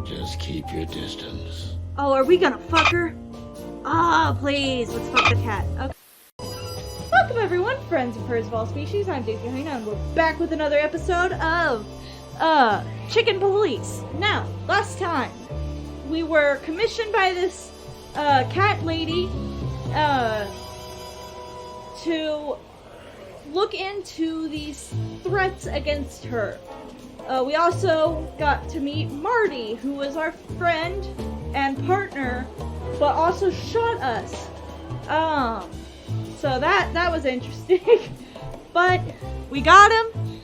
Just keep your distance. Oh, are we gonna fuck her? Ah, please, let's fuck the cat. Okay. Welcome everyone, friends and furs of all species. I'm Daisy Hyena, and we're back with another episode of Chicken Police. Now, last time we were commissioned by this cat lady to look into these threats against her. We also got to meet Marty, who was our friend and partner, but also shot us. So that was interesting. But we got him,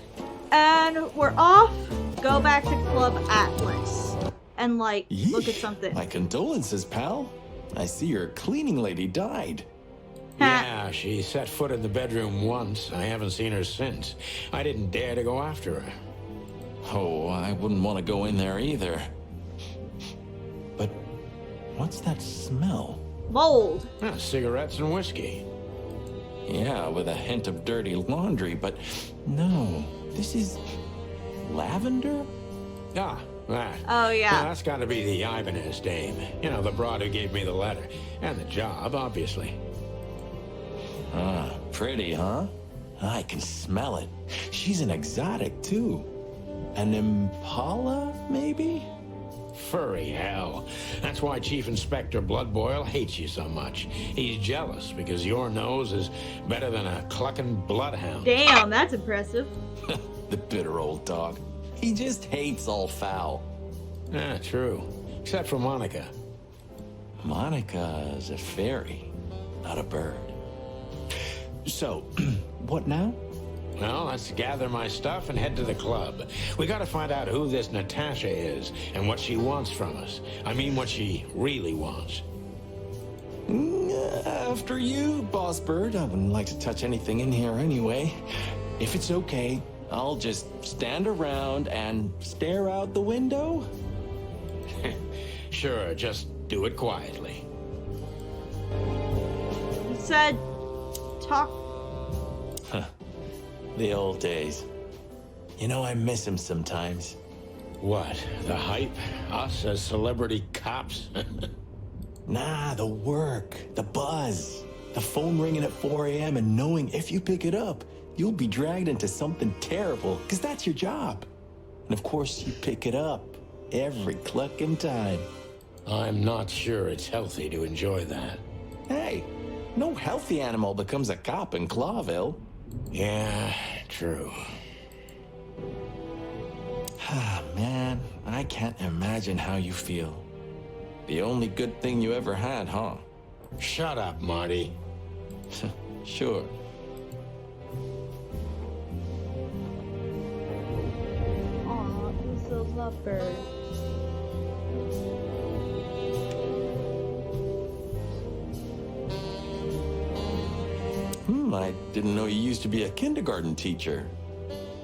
and we're off. Go back to Club Atlas and look at something. My condolences, pal. I see your cleaning lady died. Yeah, she set foot in the bedroom once. I haven't seen her since. I didn't dare to go after her. Oh, I wouldn't want to go in there either. But what's that smell? Mold. Cigarettes and whiskey. Yeah, with a hint of dirty laundry, but no, this is lavender? Ah, that. Oh, yeah. Well, that's got to be the Ibanez dame. You know, the broad who gave me the letter. And the job, obviously. Ah, pretty, huh? I can smell it. She's an exotic, too. An impala, maybe? Furry hell. That's why Chief Inspector Bloodboil hates you so much. He's jealous because your nose is better than a clucking bloodhound. Damn, that's impressive. The bitter old dog. He just hates all foul. Ah, true. Except for Monica. Monica's a fairy, not a bird. So, what now? Well, let's gather my stuff and head to the club. We gotta find out who this Natasha is and what she wants from us. I mean, what she really wants. After you, Boss Bird. I wouldn't like to touch anything in here anyway. If it's okay, I'll just stand around and stare out the window. Sure, just do it quietly. He said, talk. The old days. You know, I miss him sometimes. What? The hype? Us as celebrity cops? Nah, the work, the buzz, the phone ringing at 4 a.m. and knowing if you pick it up, you'll be dragged into something terrible, because that's your job. And of course, you pick it up every clucking time. I'm not sure it's healthy to enjoy that. Hey, no healthy animal becomes a cop in Clawsville. Yeah, true. Ah, man, I can't imagine how you feel. The only good thing you ever had, huh? Shut up, Marty. Sure. Aw, who's those lovebirds? I didn't know you used to be a kindergarten teacher.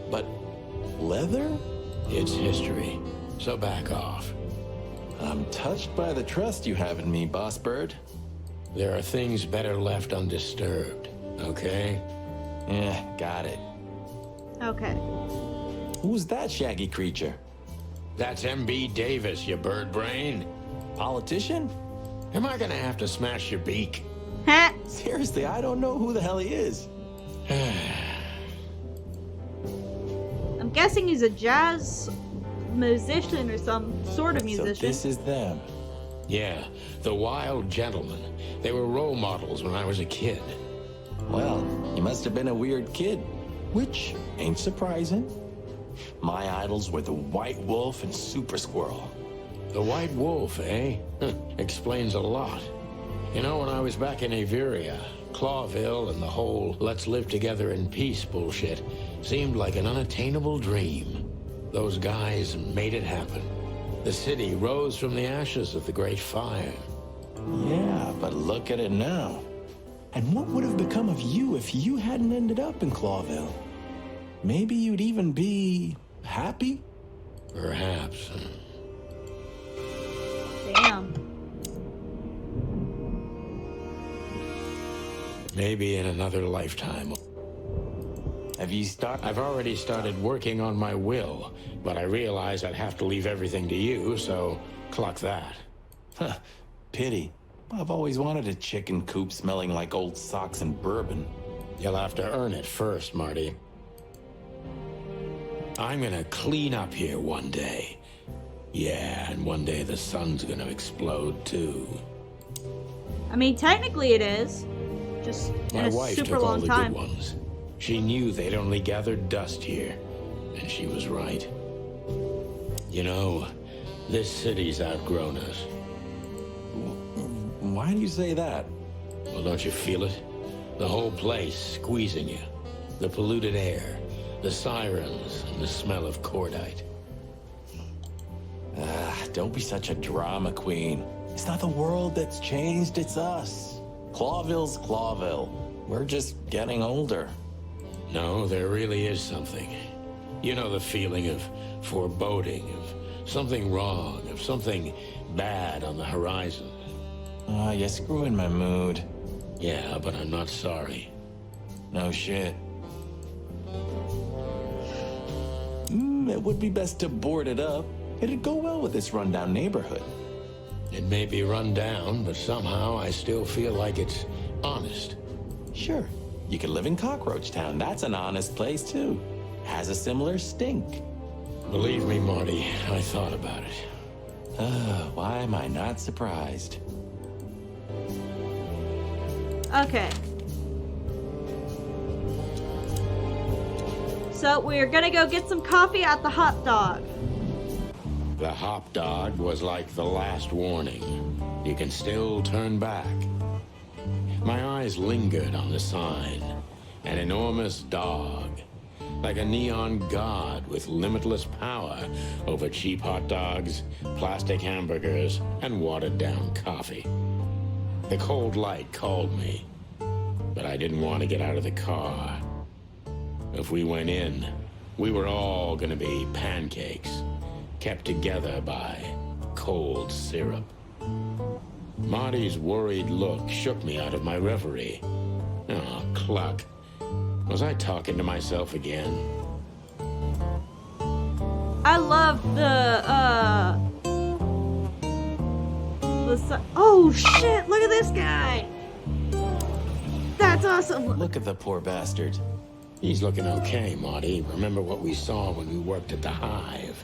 But leather? It's history, so back off. I'm touched by the trust you have in me, Boss Bird. There are things better left undisturbed, okay? Yeah, got it. Okay. Who's that shaggy creature? That's M.B. Davis, you bird brain. Politician? Am I gonna have to smash your beak? Ha! Seriously, I don't know who the hell he is. I'm guessing he's a jazz musician or some sort of musician. So this is them. Yeah, the Wild Gentlemen. They were role models when I was a kid. Well, you must have been a weird kid, which ain't surprising. My idols were the White Wolf and Super Squirrel. The White Wolf, eh? Explains a lot. You know, when I was back in Averia, Clawsville and the whole let's live together in peace bullshit seemed like an unattainable dream. Those guys made it happen. The city rose from the ashes of the Great Fire. Yeah, but look at it now. And what would have become of you if you hadn't ended up in Clawsville? Maybe you'd even be happy? Perhaps. Damn. Maybe in another lifetime. Have you started? I've already started working on my will, but I realize I'd have to leave everything to you, so cluck that. Huh, pity. I've always wanted a chicken coop smelling like old socks and bourbon. You'll have to earn it first, Marty. I'm gonna clean up here one day. Yeah, and one day the sun's gonna explode too. I mean, technically it is. Just in My a wife super took all long the time. good ones. She knew they'd only gathered dust here, and she was right. You know, this city's outgrown us. Why do you say that? Well, don't you feel it? The whole place squeezing you. The polluted air, the sirens, and the smell of cordite. Don't be such a drama queen. It's not the world that's changed, it's us. Clawville's Clawville. We're just getting older. No, there really is something. You know, the feeling of foreboding, of something wrong, of something bad on the horizon. You're screwing my mood. Yeah, but I'm not sorry. No shit. It would be best to board it up. It'd go well with this rundown neighborhood. It may be run down, but somehow I still feel like it's honest. Sure, you could live in Cockroach Town. That's an honest place, too. Has a similar stink. Believe me, Marty, I thought about it. Why am I not surprised? Okay. So we're gonna go get some coffee at the hot dog. The hop dog was like the last warning. You can still turn back. My eyes lingered on the sign. An enormous dog. Like a neon god with limitless power over cheap hot dogs, plastic hamburgers, and watered-down coffee. The cold light called me, but I didn't want to get out of the car. If we went in, we were all gonna be pancakes, kept together by cold syrup. Marty's worried look shook me out of my reverie. Oh, cluck. Was I talking to myself again? I love oh shit, look at this guy! That's awesome! Look at the poor bastard. He's looking okay, Marty. Remember what we saw when we worked at the Hive?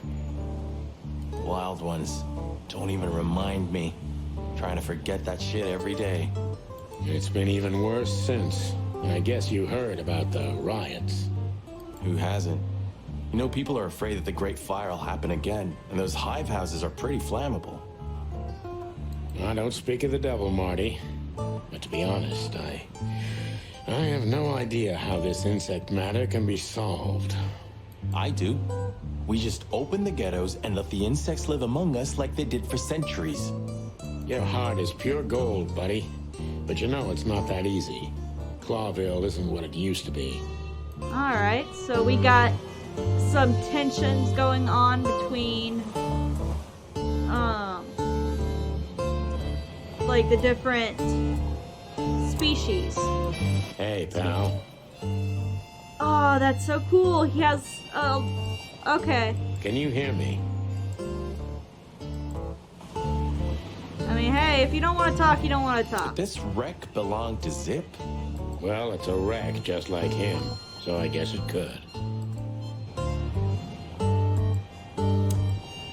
Wild ones. Don't even remind me. Trying to forget that shit every day. It's been even worse since. I guess you heard about the riots. Who hasn't? You know, people are afraid that the Great Fire will happen again, and those hive houses are pretty flammable. I don't speak of the devil, Marty. But to be honest, I have no idea how this insect matter can be solved. I do. We just open the ghettos and let the insects live among us like they did for centuries. Your heart is pure gold, buddy. But you know it's not that easy. Clawville isn't what it used to be. Alright, so we got some tensions going on between, like the different species. Hey, pal. Oh, that's so cool. He has, okay. Can you hear me? I mean, hey, if you don't want to talk, you don't want to talk. This wreck belonged to Zipp? Well, it's a wreck just like him, so I guess it could.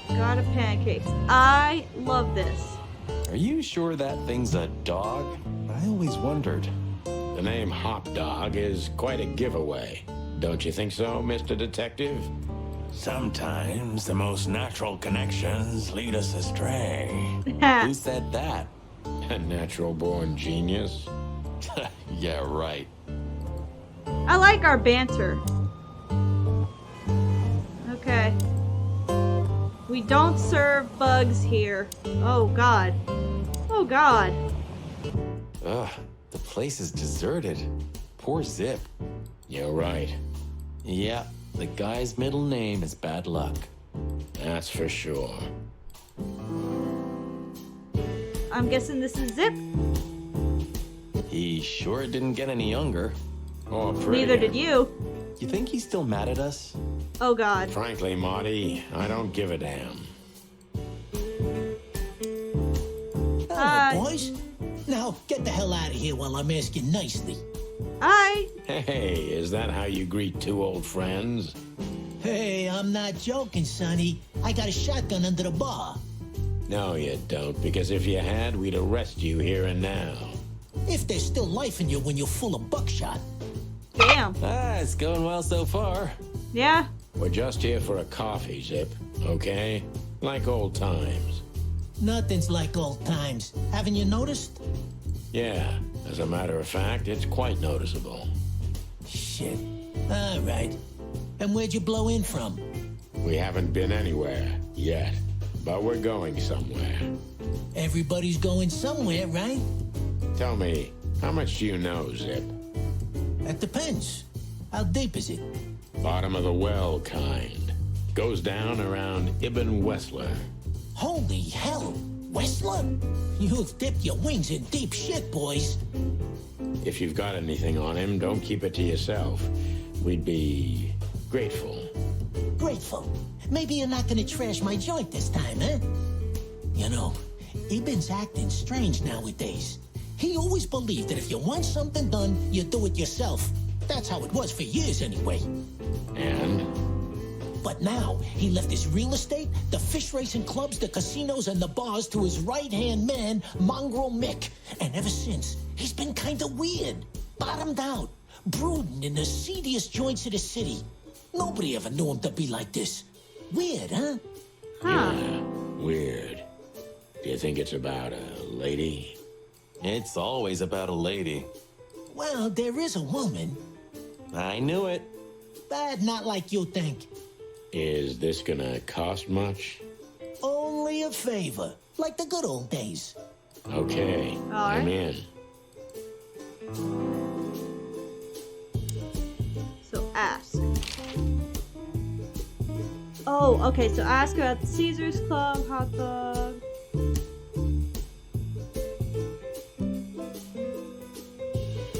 Got a pancakes. I love this. Are you sure that thing's a dog? I always wondered. The name Hop Dog is quite a giveaway. Don't you think so, Mr. Detective? Sometimes the most natural connections lead us astray. Who said that? A natural-born genius. Yeah, right. I like our banter. Okay. We don't serve bugs here. Oh, God. Oh, God. Ugh, the place is deserted. Poor Zipp. You're right. Yeah, the guy's middle name is Bad Luck. That's for sure. I'm guessing this is Zipp. He sure didn't get any younger. Or prettier. Neither did you. You think he's still mad at us? Oh God. Frankly, Marty, I don't give a damn. Hello, boys. Now, get the hell out of here while I'm asking nicely. Hi. Hey, is that how you greet two old friends? Hey, I'm not joking, Sonny. I got a shotgun under the bar. No, you don't, because if you had, we'd arrest you here and now. If there's still life in you when you're full of buckshot. Damn. It's going well so far. Yeah. We're just here for a coffee, Zip, okay? Like old times. Nothing's like old times. Haven't you noticed? Yeah, as a matter of fact, it's quite noticeable. Shit. All right. And where'd you blow in from? We haven't been anywhere yet, but we're going somewhere. Everybody's going somewhere, right? Tell me, how much do you know, Zip? That depends. How deep is it? Bottom of the well kind. Goes down around Ibn Wessler. Holy hell. Wessler? You've dipped your wings in deep shit, boys. If you've got anything on him, don't keep it to yourself. We'd be grateful. Grateful. Maybe you're not gonna trash my joint this time, eh? You know, Ibn's acting strange nowadays. He always believed that if you want something done, you do it yourself. That's how it was for years anyway. And? But now, he left his real estate, the fish racing clubs, the casinos, and the bars to his right-hand man, Mongrel Mick. And ever since, he's been kinda weird. Bottomed out. Brooding in the seediest joints of the city. Nobody ever knew him to be like this. Weird, huh? Huh. Yeah, weird. Do you think it's about a lady? It's always about a lady. Well, there is a woman, I knew it. but not like you think. Is this gonna cost much? Only a favor, like the good old days. Okay, Alright. I'm in. So ask. Oh, okay, so ask about the Caesar's Club, hot dog.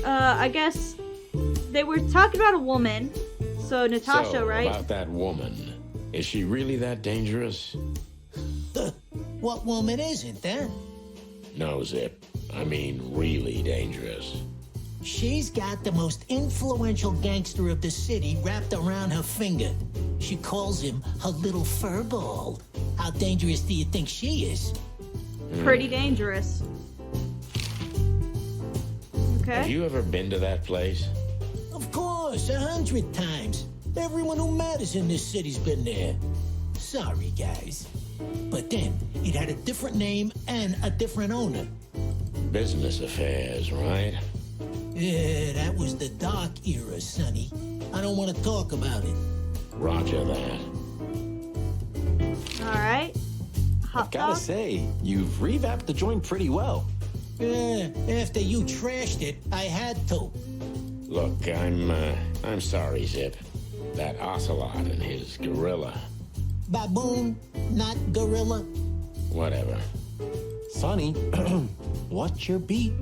I guess they were talking about a woman. So Natasha, So, right? about that woman. Is she really that dangerous? What woman isn't, eh? No, Zip. I mean, really dangerous. She's got the most influential gangster of the city wrapped around her finger. She calls him her little fur ball. How dangerous do you think she is? Pretty dangerous. Have Okay. you ever been to that place? Of course, 100 times. Everyone who matters in this city's been there. Sorry, guys. But then, it had a different name and a different owner. Business affairs, right? Yeah, that was the dark era, Sonny. I don't want to talk about it. Roger that. Alright. Hot Gotta dog? say, you've revamped the joint pretty well. Yeah, after you trashed it, I had to. Look, I'm sorry, Zip. That ocelot and his gorilla. Baboon, not gorilla. Whatever. Sonny, what's your beak?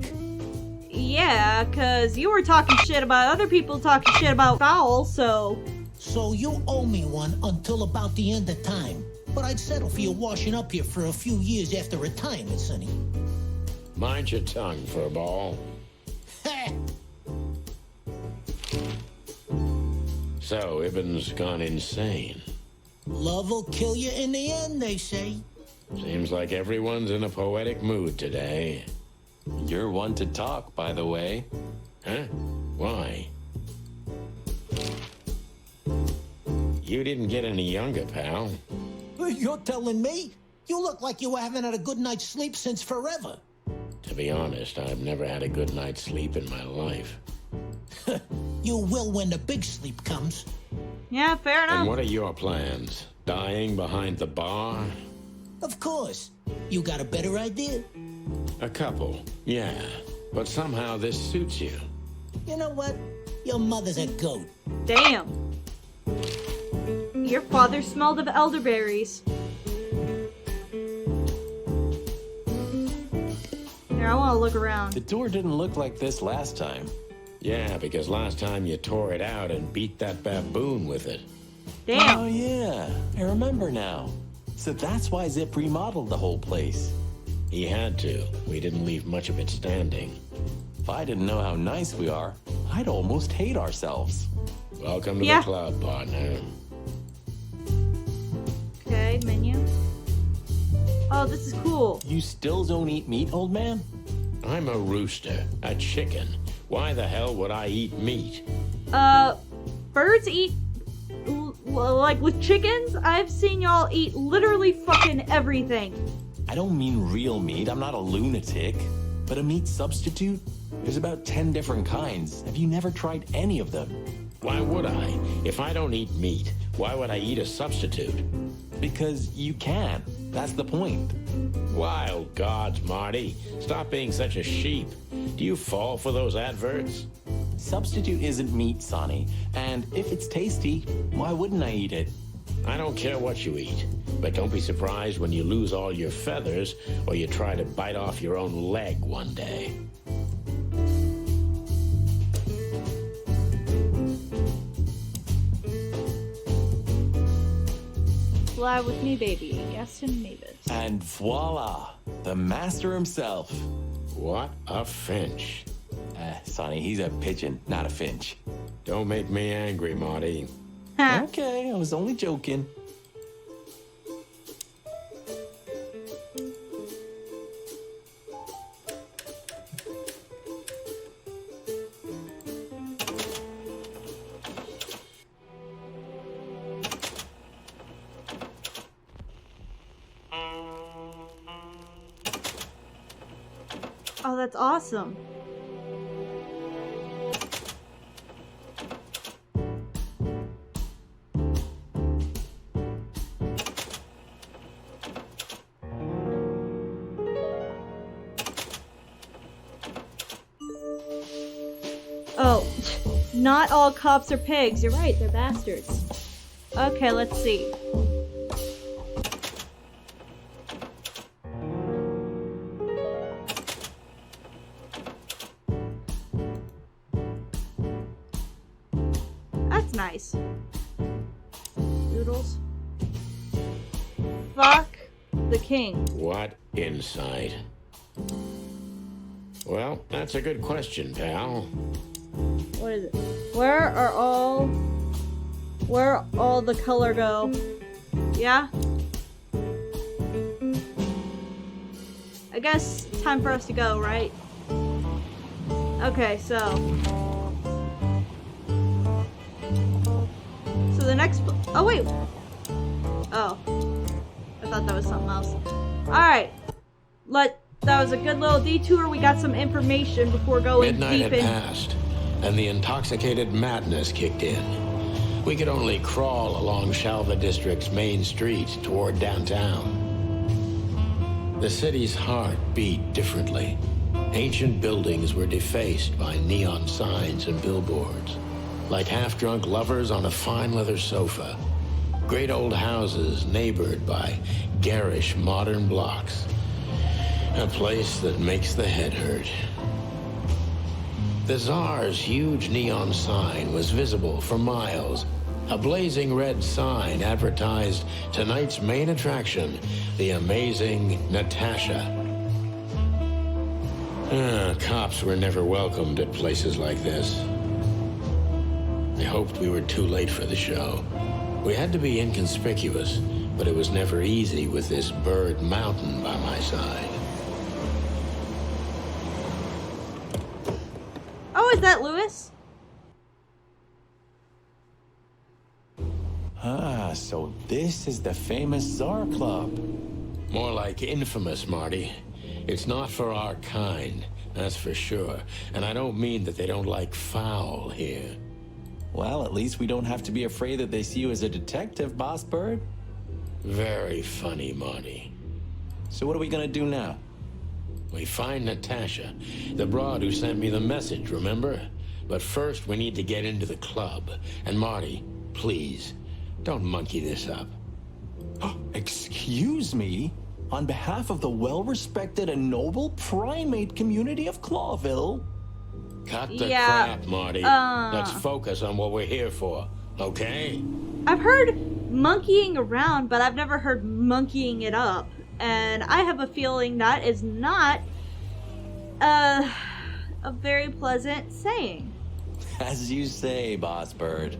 Yeah, cause you were talking shit about other people talking shit about Fowl, so... So you owe me one until about the end of time. But I'd settle for you washing up here for a few years after retirement, Sonny. Mind your tongue, furball. Ha! So, Ibn's gone insane. Love will kill you in the end, they say. Seems like everyone's in a poetic mood today. You're one to talk, by the way. Huh? Why? You didn't get any younger, pal. You're telling me? You look like you haven't had a good night's sleep since forever. To be honest, I've never had a good night's sleep in my life. You will when the big sleep comes. Yeah, fair And enough. what are your plans? Dying behind the bar? Of course. You got a better idea? A couple, yeah. But somehow this suits you. You know what? Your mother's a goat. Damn. Your father smelled of elderberries. Here, I want to look around. The door didn't look like this last time. Yeah, because last time you tore it out and beat that baboon with it. Damn. Oh, yeah. I remember now. So that's why Zipp remodeled the whole place. He had to. We didn't leave much of it standing. If I didn't know how nice we are, I'd almost hate ourselves. Welcome to Yeah. the club, partner. Okay, menu. Oh, this is cool. You still don't eat meat, old man? I'm a rooster, a chicken. Why the hell would I eat meat? Birds eat, like with chickens, I've seen y'all eat literally fucking everything. I don't mean real meat, I'm not a lunatic. But a meat substitute? There's about 10 different kinds. Have you never tried any of them? Why would I? If I don't eat meat, why would I eat a substitute? Because you can. That's the point. Wild gods, Marty. Stop being such a sheep. Do you fall for those adverts? Substitute isn't meat, Sonny. And if it's tasty, why wouldn't I eat it? I don't care what you eat, but don't be surprised when you lose all your feathers or you try to bite off your own leg one day. Fly with me, baby. Gaston Mavis. And voila, the master himself. What a finch. Sonny, he's a pigeon, not a finch. Don't make me angry, Marty. Ha. Okay, I was only joking. Oh, that's awesome. Oh, not all cops are pigs. You're right, they're bastards. Okay, let's see. That's nice. Doodles. Fuck the king. What insight? Well, that's a good question, pal. What is it? Where all the color go? Yeah? I guess it's time for us to go, right? Okay, so the next... Oh, wait! Oh. I thought that was something else. Alright. That was a good little detour. We got some information before going Midnight deep had in. passed, and the intoxicated madness kicked in. We could only crawl along Shalva District's main street toward downtown. The city's heart beat differently. Ancient buildings were defaced by neon signs and billboards, like half-drunk lovers on a fine leather sofa. Great old houses neighbored by garish modern blocks. A place that makes the head hurt. The Czar's huge neon sign was visible for miles. A blazing red sign advertised tonight's main attraction, the amazing Natasha. Cops were never welcomed at places like this. I hoped we were too late for the show. We had to be inconspicuous, but it was never easy with this bird mountain by my side. Oh, is that Lewis? Ah, so this is the famous Czar Club. More like infamous, Marty. It's not for our kind, that's for sure. And I don't mean that they don't like foul here. Well, at least we don't have to be afraid that they see you as a detective, Boss Bird. Very funny, Marty. So what are we gonna do now? We find Natasha, the broad who sent me the message, remember? But first, we need to get into the club. And Marty, please, don't monkey this up. Excuse me? On behalf of the well-respected and noble primate community of Clawsville? Cut the Yeah, crap, Marty. Let's focus on what we're here for, okay? I've heard monkeying around, but I've never heard monkeying it up. And I have a feeling that is not a very pleasant saying. As you say, Boss Bird.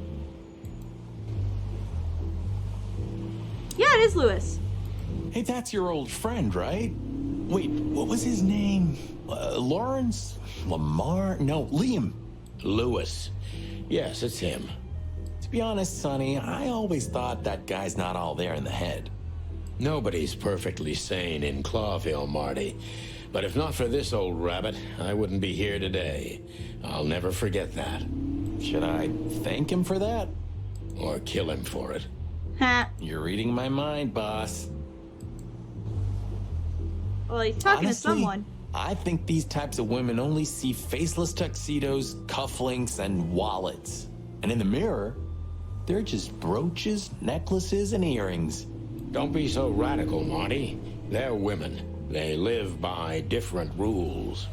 Yeah, it is Lewis. Hey, that's your old friend, right? Wait, what was his name? Lawrence? Lamar? No, Liam. Lewis. Yes, it's him. To be honest, Sonny, I always thought that guy's not all there in the head. Nobody's perfectly sane in Clawville, Marty. But if not for this old rabbit, I wouldn't be here today. I'll never forget that. Should I thank him for that? Or kill him for it. Ha. You're reading my mind, boss. Well, he's talking Honestly, to someone. I think these types of women only see faceless tuxedos, cufflinks, and wallets. And in the mirror, they're just brooches, necklaces, and earrings. Don't be so radical, Marty. They're women. They live by different rules.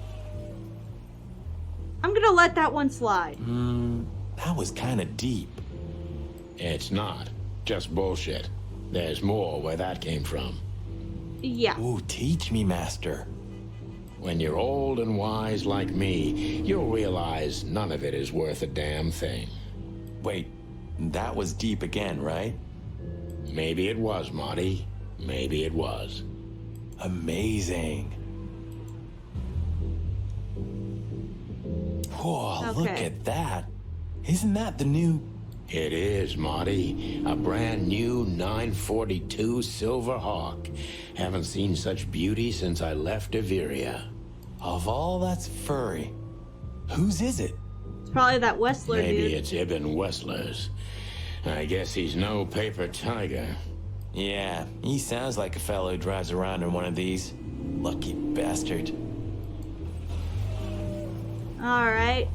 I'm gonna let that one slide. That was kind of deep. It's not. Just bullshit. There's more where that came from. Yeah. Ooh, teach me, master. When you're old and wise like me, you'll realize none of it is worth a damn thing. Wait, that was deep again, right? Maybe it was, Marty. Maybe it was. Amazing. Whoa, look Okay. at that. Isn't that the new... It is, Marty. A brand new 942 Silver Hawk. Haven't seen such beauty since I left Averia. Of all that's furry, whose is it? It's probably that Westler Maybe dude. it's Ibn Wessler's. I guess he's no paper tiger. Yeah, he sounds like a fellow who drives around in one of these. Lucky bastard. Alright.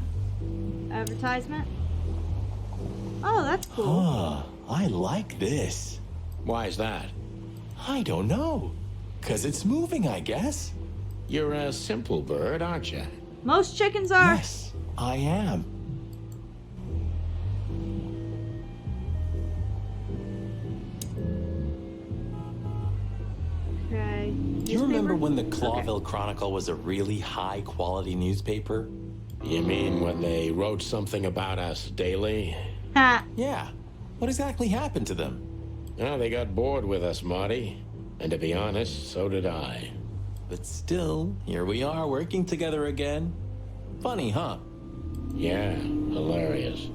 Advertisement. Oh, that's cool. Huh, I like this. Why is that? I don't know. 'Cause it's moving, I guess. You're a simple bird, aren't you? Most chickens are. Yes, I am. Okay. Do you remember Newspaper? when the Clawville Chronicle was a really high-quality newspaper? You mean when they wrote something about us daily? Ha. Yeah. What exactly happened to them? Well, they got bored with us, Marty. And to be honest, so did I. But still, here we are working together again. Funny, huh? Yeah, hilarious.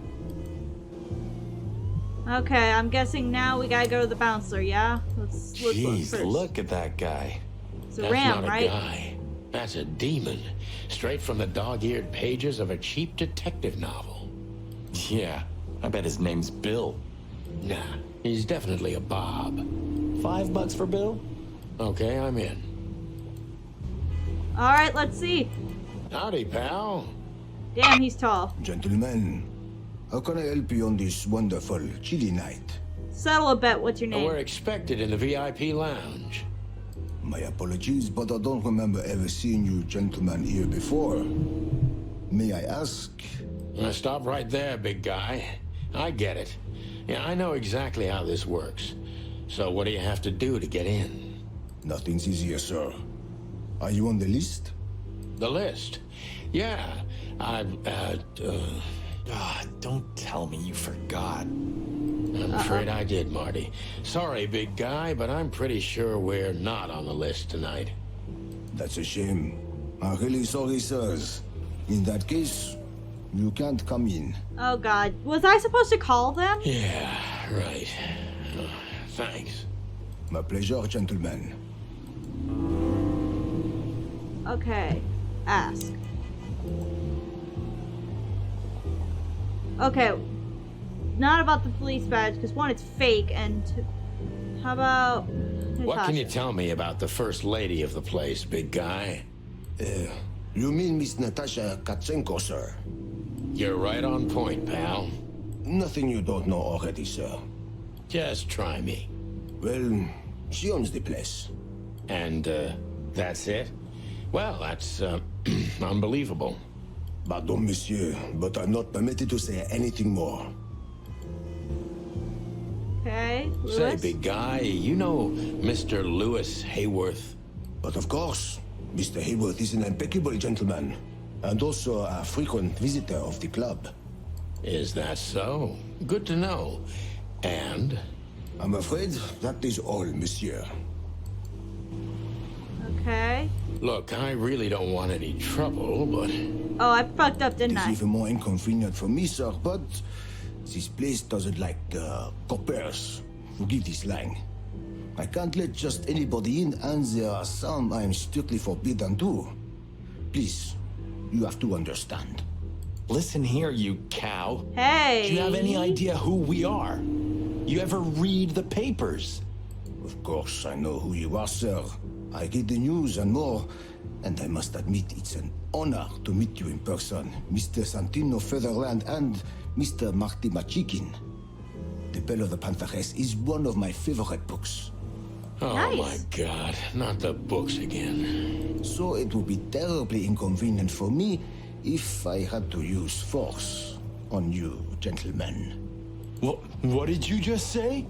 Okay, I'm guessing now we gotta go to the bouncer, yeah? Let's look Jeez, first. look at that guy. It's a That's ram, not a right? guy. That's a demon. Straight from the dog-eared pages of a cheap detective novel. Yeah, I bet his name's Bill. Nah, he's definitely a Bob. $5 for Bill? Okay, I'm in. Alright, let's see. Howdy, pal. Damn, he's tall. Gentlemen, how can I help you on this wonderful chilly night? Settle a bet, what's your We're name? expected in the VIP lounge. My apologies, but I don't remember ever seeing you gentlemen here before. May I ask? Now stop right there, big guy. I get it. Yeah, I know exactly how this works. So what do you have to do to get in? Nothing's easier, sir. Are you on the list? The list? Yeah, Don't tell me you forgot. I'm afraid I did, Marty. Sorry, big guy, but I'm pretty sure we're not on the list tonight. That's a shame. I'm really sorry, sirs. In that case, you can't come in. Oh god. Was I supposed to call them? Yeah, right. Thanks. My pleasure, gentlemen. Okay. Ask. Okay. Not about the police badge, because one, it's fake, and how about What can you Natasha? tell me about the first lady of the place, big guy? You mean Miss Natasha Katsenko, sir? You're right on point, pal. Nothing you don't know already, sir. Just try me. Well, she owns the place. And, that's it? Well, that's, unbelievable. Pardon, monsieur, but I'm not permitted to say anything more. Okay, Say, Lewis. big guy, you know Mr. Lewis Hayworth? But of course, Mr. Hayworth is an impeccable gentleman, and also a frequent visitor of the club. Is that so? Good to know. And? I'm afraid that is all, monsieur. Okay. Look, I really don't want any trouble, but Oh, I fucked up, didn't It's I? even more inconvenient for me, sir, but this place doesn't like coppers. Forgive this slang. I can't let just anybody in, and there are some I'm strictly forbidden to. Please, you have to understand. Listen here, you cow. Hey. Do you have any idea who we are? You ever read the papers? Of course, I know who you are, sir. I get the news and more, and I must admit it's an honor to meet you in person, Mr. Santino Featherland and Mr. Marty macchicken. The Bell of the Pantheress is one of my favorite books. oh Nice. my god, not the books again. So it would be terribly inconvenient for me if I had to use force on you, gentlemen. What did you just say?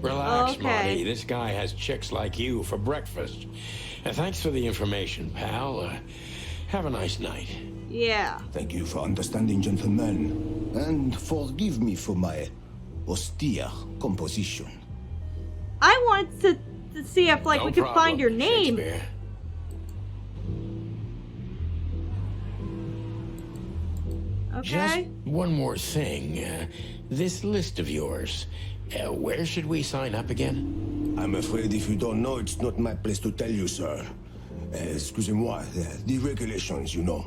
Relax, Okay. Marty. This guy has chicks like you for breakfast. And thanks for the information, pal. Have a nice night. Yeah. Thank you for understanding, gentlemen, and forgive me for my austere composition. I wanted to see if, like, No we could problem, find your name. Shakespeare. Just Okay. one more thing. This list of yours, where should we sign up again? I'm afraid if you don't know, it's not my place to tell you, sir. Excusez-moi, the regulations, you know.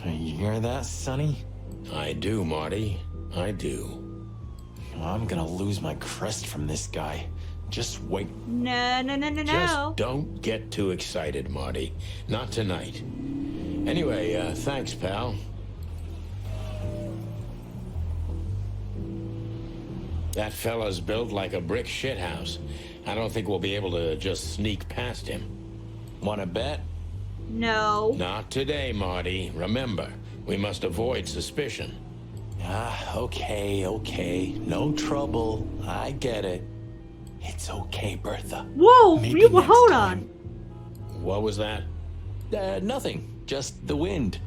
You hear that, Sonny? I do, Marty. I do. I'm gonna lose my crest from this guy. Just wait. No, no, no, no, no. Just don't get too excited, Marty. Not tonight. Anyway, thanks, pal. That fella's built like a brick shithouse. I don't think we'll be able to just sneak past him. Wanna bet? No. Not today, Marty. Remember, we must avoid suspicion. Okay. No trouble. I get it. It's okay, Bertha. Whoa, Maybe you next hold time. What was that? Nothing. Just the wind.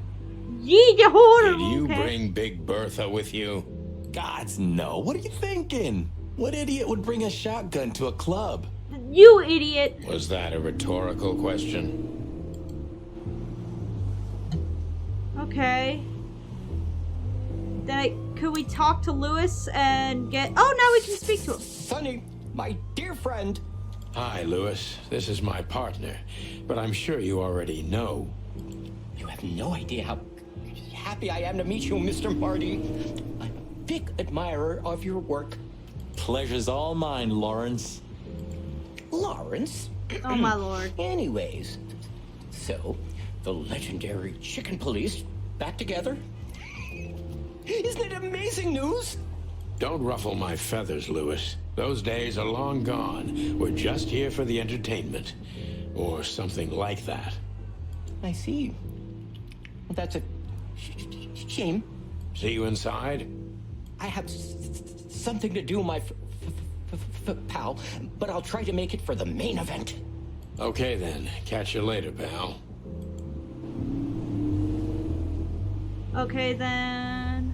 on. You hold Did on. you Okay. bring Big Bertha with you? Gods, no. What are you thinking? What idiot would bring a shotgun to a club? You idiot. Was that a rhetorical question? Okay. Could we talk to Lewis and get... Oh, now we can speak to him. Sonny, my dear friend. Hi, Lewis. This is my partner, but I'm sure you already know. You have no idea how happy I am to meet you, Mr. Marty. I'm a big admirer of your work. Pleasure's all mine, Lawrence. Lawrence? Oh, my lord. Anyways, so the legendary chicken police back together? Isn't it amazing news? Don't ruffle my feathers, Lewis. Those days are long gone. We're just here for the entertainment. Or something like that. I see. Well, that's a shame. See you inside? I have something to do, my pal, but I'll try to make it for the main event. Okay then. Catch you later, pal. Okay, then...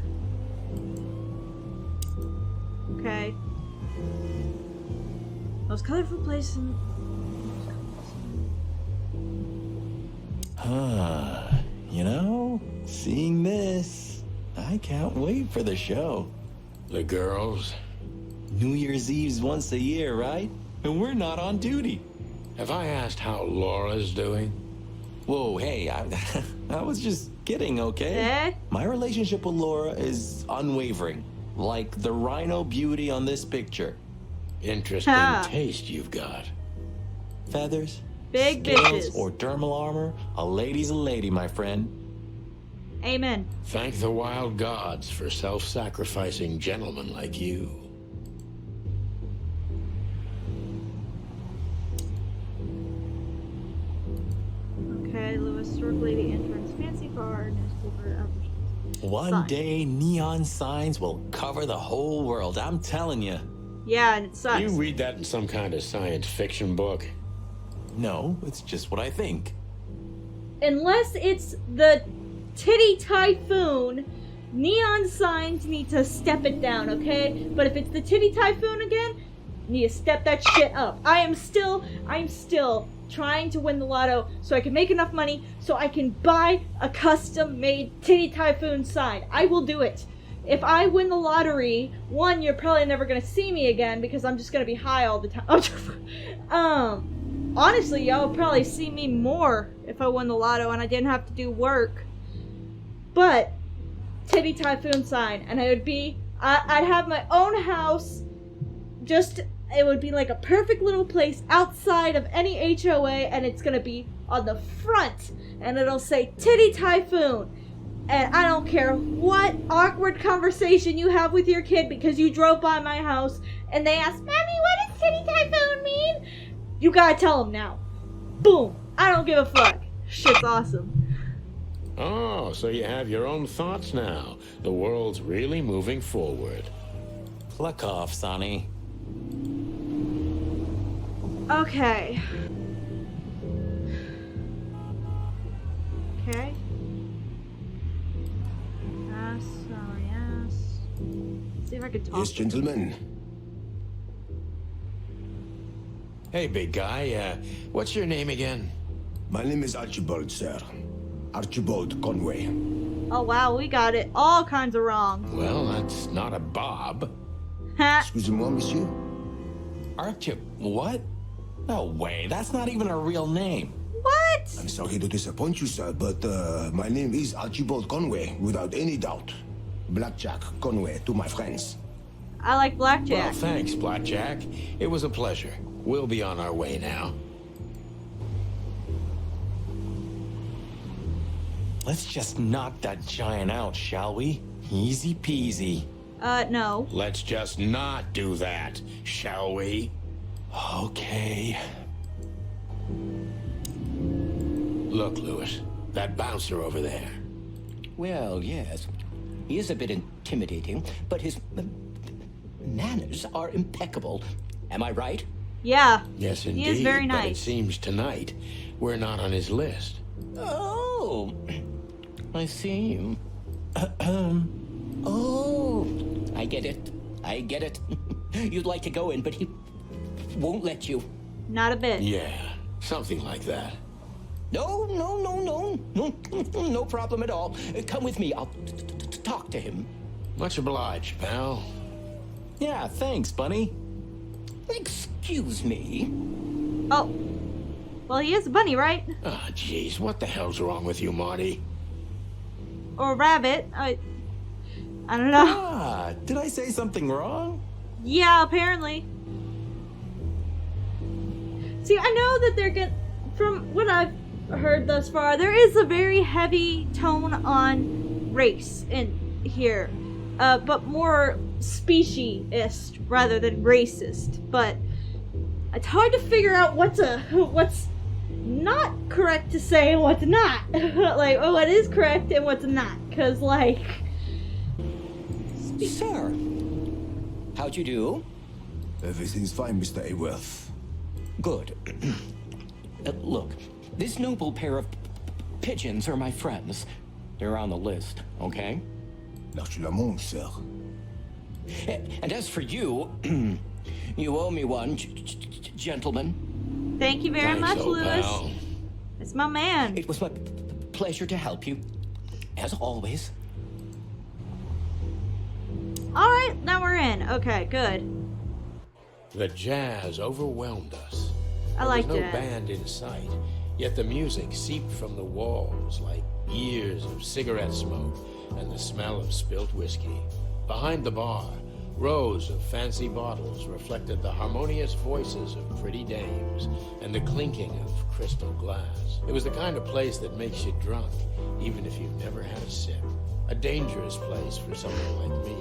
Okay. Most colorful place in... You know, seeing this, I can't wait for the show. The girls? New Year's Eve's once a year, right? And we're not on duty. Have I asked how Laura's doing? Whoa, hey, I was just kidding, okay? Eh? My relationship with Laura is unwavering, like the rhino beauty on this picture. Interesting Ha. taste you've got. Feathers, Big scales, bitches. or dermal armor, a lady's a lady, my friend. Amen. Thank the wild gods for self-sacrificing gentlemen like you. Okay, Hi, Lewis. Stork Lady entrance. Fancy bar. Newspaper. One Sign. day, neon signs will cover the whole world. I'm telling you. Yeah, and it sucks. You read that in some kind of science fiction book? No, it's just what I think. Unless it's the titty typhoon, neon signs need to step it down, okay? But if it's the titty typhoon again, you need to step that shit up. I'm still trying to win the lotto so I can make enough money so I can buy a custom-made titty typhoon sign. I will do it. If I win the lottery, one, you're probably never gonna see me again because I'm just gonna be high all the time. Honestly, y'all would probably see me more if I won the lotto and I didn't have to do work. But, titty typhoon sign, and I'd have my own house, it would be like a perfect little place outside of any HOA, and it's gonna be on the front, and it'll say titty typhoon. And I don't care what awkward conversation you have with your kid because you drove by my house and they ask, Mommy, what does titty typhoon mean? You gotta tell them now. Boom. I don't give a fuck. Shit's awesome. Oh, so you have your own thoughts now. The world's really moving forward. Pluck off, Sonny. Okay. Okay. Yes, oh yes. Let's see if I can talk. Yes, gentlemen. Hey, big guy, what's your name again? My name is Archibald, sir. Archibald Conway. Oh wow, we got it all kinds of wrong. Well, that's not a Bob. Ha. Excusez-moi, monsieur. Archie, what? No way, that's not even a real name. What? I'm sorry to disappoint you, sir, but my name is Archibald Conway, without any doubt. Blackjack Conway to my friends. I like Well, blackjack. thanks, Blackjack. It was a pleasure. We'll be on our way now. Let's just knock that giant out, shall we? Easy peasy. No. Let's just not do that, shall we? Okay. Look, Lewis, that bouncer over there. Well, yes. He is a bit intimidating, but his manners are impeccable. Am I right? Yeah. Yes, indeed. He is very But it nice. seems tonight we're not on his list. Oh, I see. Oh, I get it. I get it. You'd like to go in, but he won't let you. Not a bit. Yeah, something like that. No, no problem at all. Come with me. I'll talk to him. Much obliged, pal. Yeah, thanks, Bunny. Excuse me. Oh. Well, he is a bunny, right? Ah, jeez, what the hell's wrong with you, Marty? Or a rabbit. I don't know. Ah, did I say something wrong? Yeah, apparently. See, I know that they're good. From what I've heard thus far, there is a very heavy tone on race in here, but more speciesist rather than racist. But it's hard to figure out what's not correct to say and what's not. Like, what is correct and what's not. Because, like... Sir, how'd you do? Everything's fine, Mr. Aworth. Good. Look, this noble pair of pigeons are my friends. They're on the list, okay? Naturellement, sir. And as for you, you owe me one, gentlemen. Thank you very Thanks, much, old Lewis. pal. It's my man. It was my pleasure to help you, as always. Alright, now we're in. Okay, good. The jazz overwhelmed us. I There like was no jazz. band in sight, yet the music seeped from the walls like years of cigarette smoke and the smell of spilt whiskey. Behind the bar, rows of fancy bottles reflected the harmonious voices of pretty dames and the clinking of crystal glass. It was the kind of place that makes you drunk, even if you've never had a sip. A dangerous place for someone like me.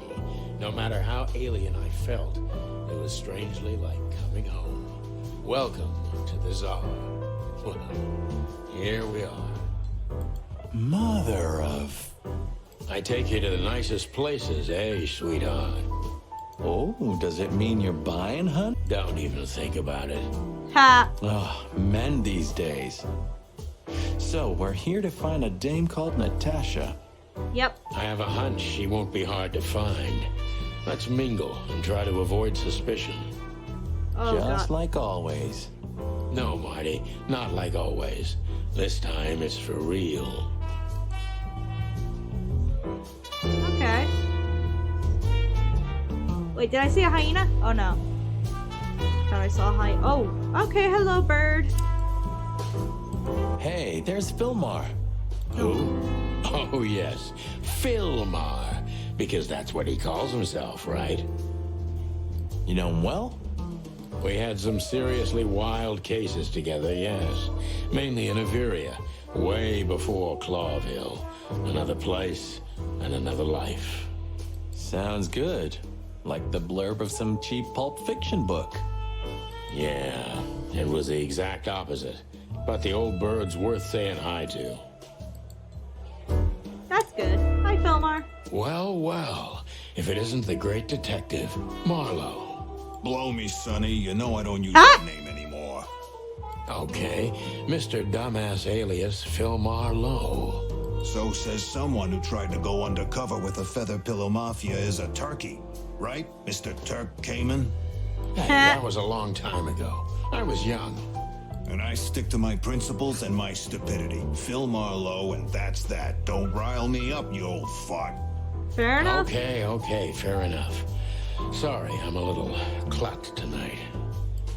No matter how alien I felt, it was strangely like coming home. Welcome to the Czar. Well, here we are. Mother of... I take you to the nicest places, eh, sweetheart? Oh, does it mean you're buying, hun? Don't even think about it. Ha! Oh, men these days. So, we're here to find a dame called Natasha. Yep. I have a hunch she won't be hard to find. Let's mingle and try to avoid suspicion. Oh, Just God. like always. No, Marty, not like always. This time it's for real. Okay. Wait, did I see a hyena? Oh, no. Thought I saw a hyena. Oh, okay. Hello, bird. Hey, there's Filmar. Who? Oh, yes. Filmar. Because that's what he calls himself, right? You know him well? We had some seriously wild cases together, yes. Mainly in Averia, way before Clawsville. Another place and another life. Sounds good. Like the blurb of some cheap pulp fiction book. Yeah, it was the exact opposite. But the old bird's worth saying hi to. That's good. Hi, Filmar. Well, well, if it isn't the great detective, Marlowe. Blow me, Sonny. You know I don't use Ah! that name anymore. Okay, Mr. Dumbass alias Filmar Lowe. So says someone who tried to go undercover with a feather pillow mafia is a turkey. Right, Mr. Turk Cayman? Hey, that was a long time ago. I was young. And I stick to my principles and my stupidity. Phil Marlowe, and that's that. Don't rile me up, you old fart. Fair enough. Okay, fair enough. Sorry, I'm a little clucked tonight.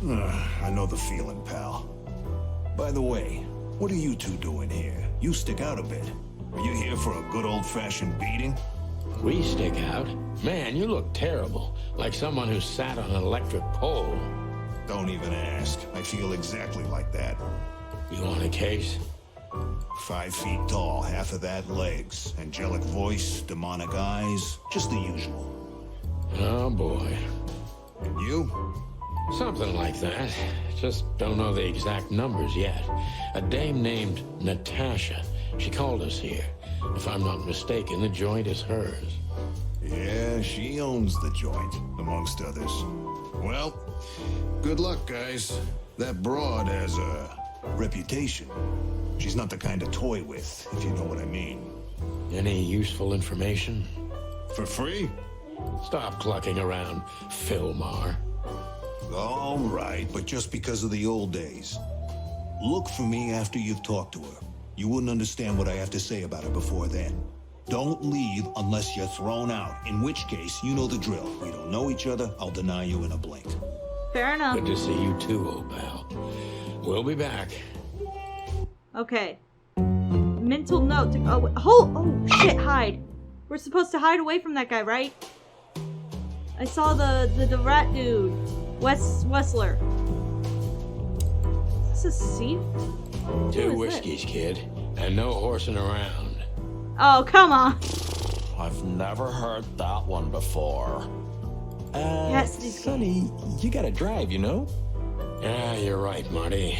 I know the feeling, pal. By the way, what are you two doing here? You stick out a bit. Are you here for a good old-fashioned beating? We stick out? Man, you look terrible. Like someone who sat on an electric pole. Don't even ask. I feel exactly like that. You want a case? 5 feet tall, half of that legs. Angelic voice, demonic eyes, just the usual. Oh, boy. And you? Something like that. Just don't know the exact numbers yet. A dame named Natasha. She called us here. If I'm not mistaken, the joint is hers. Yeah, she owns the joint, amongst others. Well, good luck, guys. That broad has a reputation. She's not the kind to toy with, if you know what I mean. Any useful information? For free? Stop clucking around, Filmar. All right, but just because of the old days. Look for me after you've talked to her. You wouldn't understand what I have to say about her before then. Don't leave unless you're thrown out, in which case, you know the drill. We don't know each other, I'll deny you in a blink. Fair enough. Good to see you too, old pal. We'll be back. Okay. Mental note to oh shit, hide. We're supposed to hide away from that guy, right? I saw the rat dude. Wessler. Is this a thief? Who 2 is whiskeys, kid, and no horsing around. Oh, come on. I've never heard that one before. Yes, these Sonny, you gotta drive, you know? Yeah, you're right, Marty.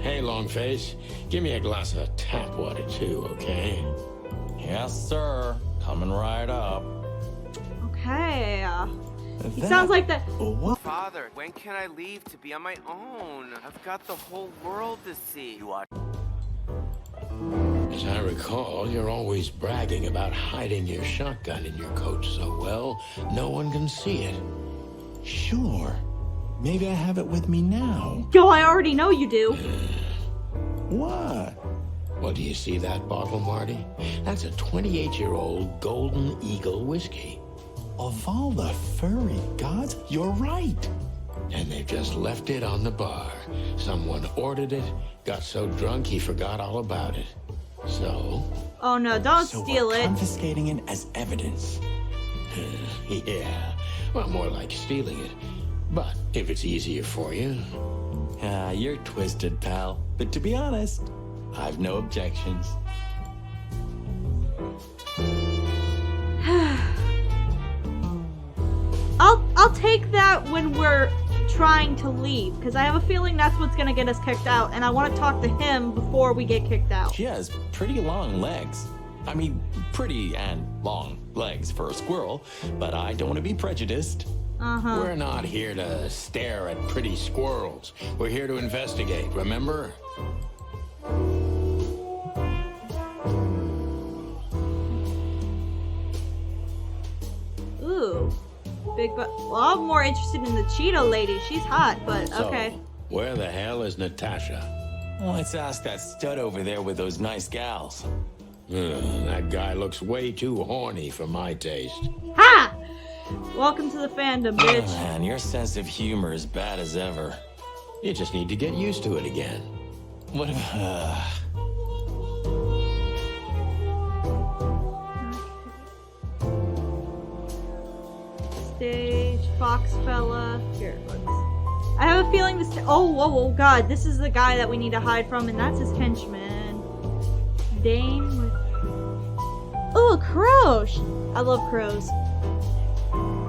Hey, Longface, give me a glass of tap water too, okay? Yes, sir. Coming right up. Okay. He sounds like that. What? Father, when can I leave to be on my own? I've got the whole world to see. As I recall, you're always bragging about hiding your shotgun in your coat so well, no one can see it. Sure. Maybe I have it with me now. Yo, I already know you do. What? Well, do you see that bottle, Marty? That's a 28-year-old Golden Eagle whiskey. Of all the furry gods, you're right. And they've just left it on the bar. Someone ordered it, got so drunk he forgot all about it. So? Oh no, don't So steal we're it. confiscating it as evidence. Yeah. Well, more like stealing it. But if it's easier for you. Ah, you're twisted, pal. But to be honest, I've no objections. I'll take that when we're trying to leave, because I have a feeling that's what's gonna get us kicked out, and I want to talk to him before we get kicked out. She has pretty long legs. I mean, pretty and long legs for a squirrel, but I don't want to be prejudiced. We're not here to stare at pretty squirrels. We're here to investigate, remember? Ooh. Big butt. Well, I'm more interested in the Cheeto lady. She's hot, but okay. So, where the hell is Natasha? Well, let's ask that stud over there with those nice gals. That guy looks way too horny for my taste. Ha! Welcome to the fandom, bitch. Man, your sense of humor is bad as ever. You just need to get used to it again. What if, Stage, Fox fella. Here, let's. I have a feeling this. Oh, whoa, whoa, God! This is the guy that we need to hide from, and that's his henchman. Dame with. Oh, a crow! I love crows.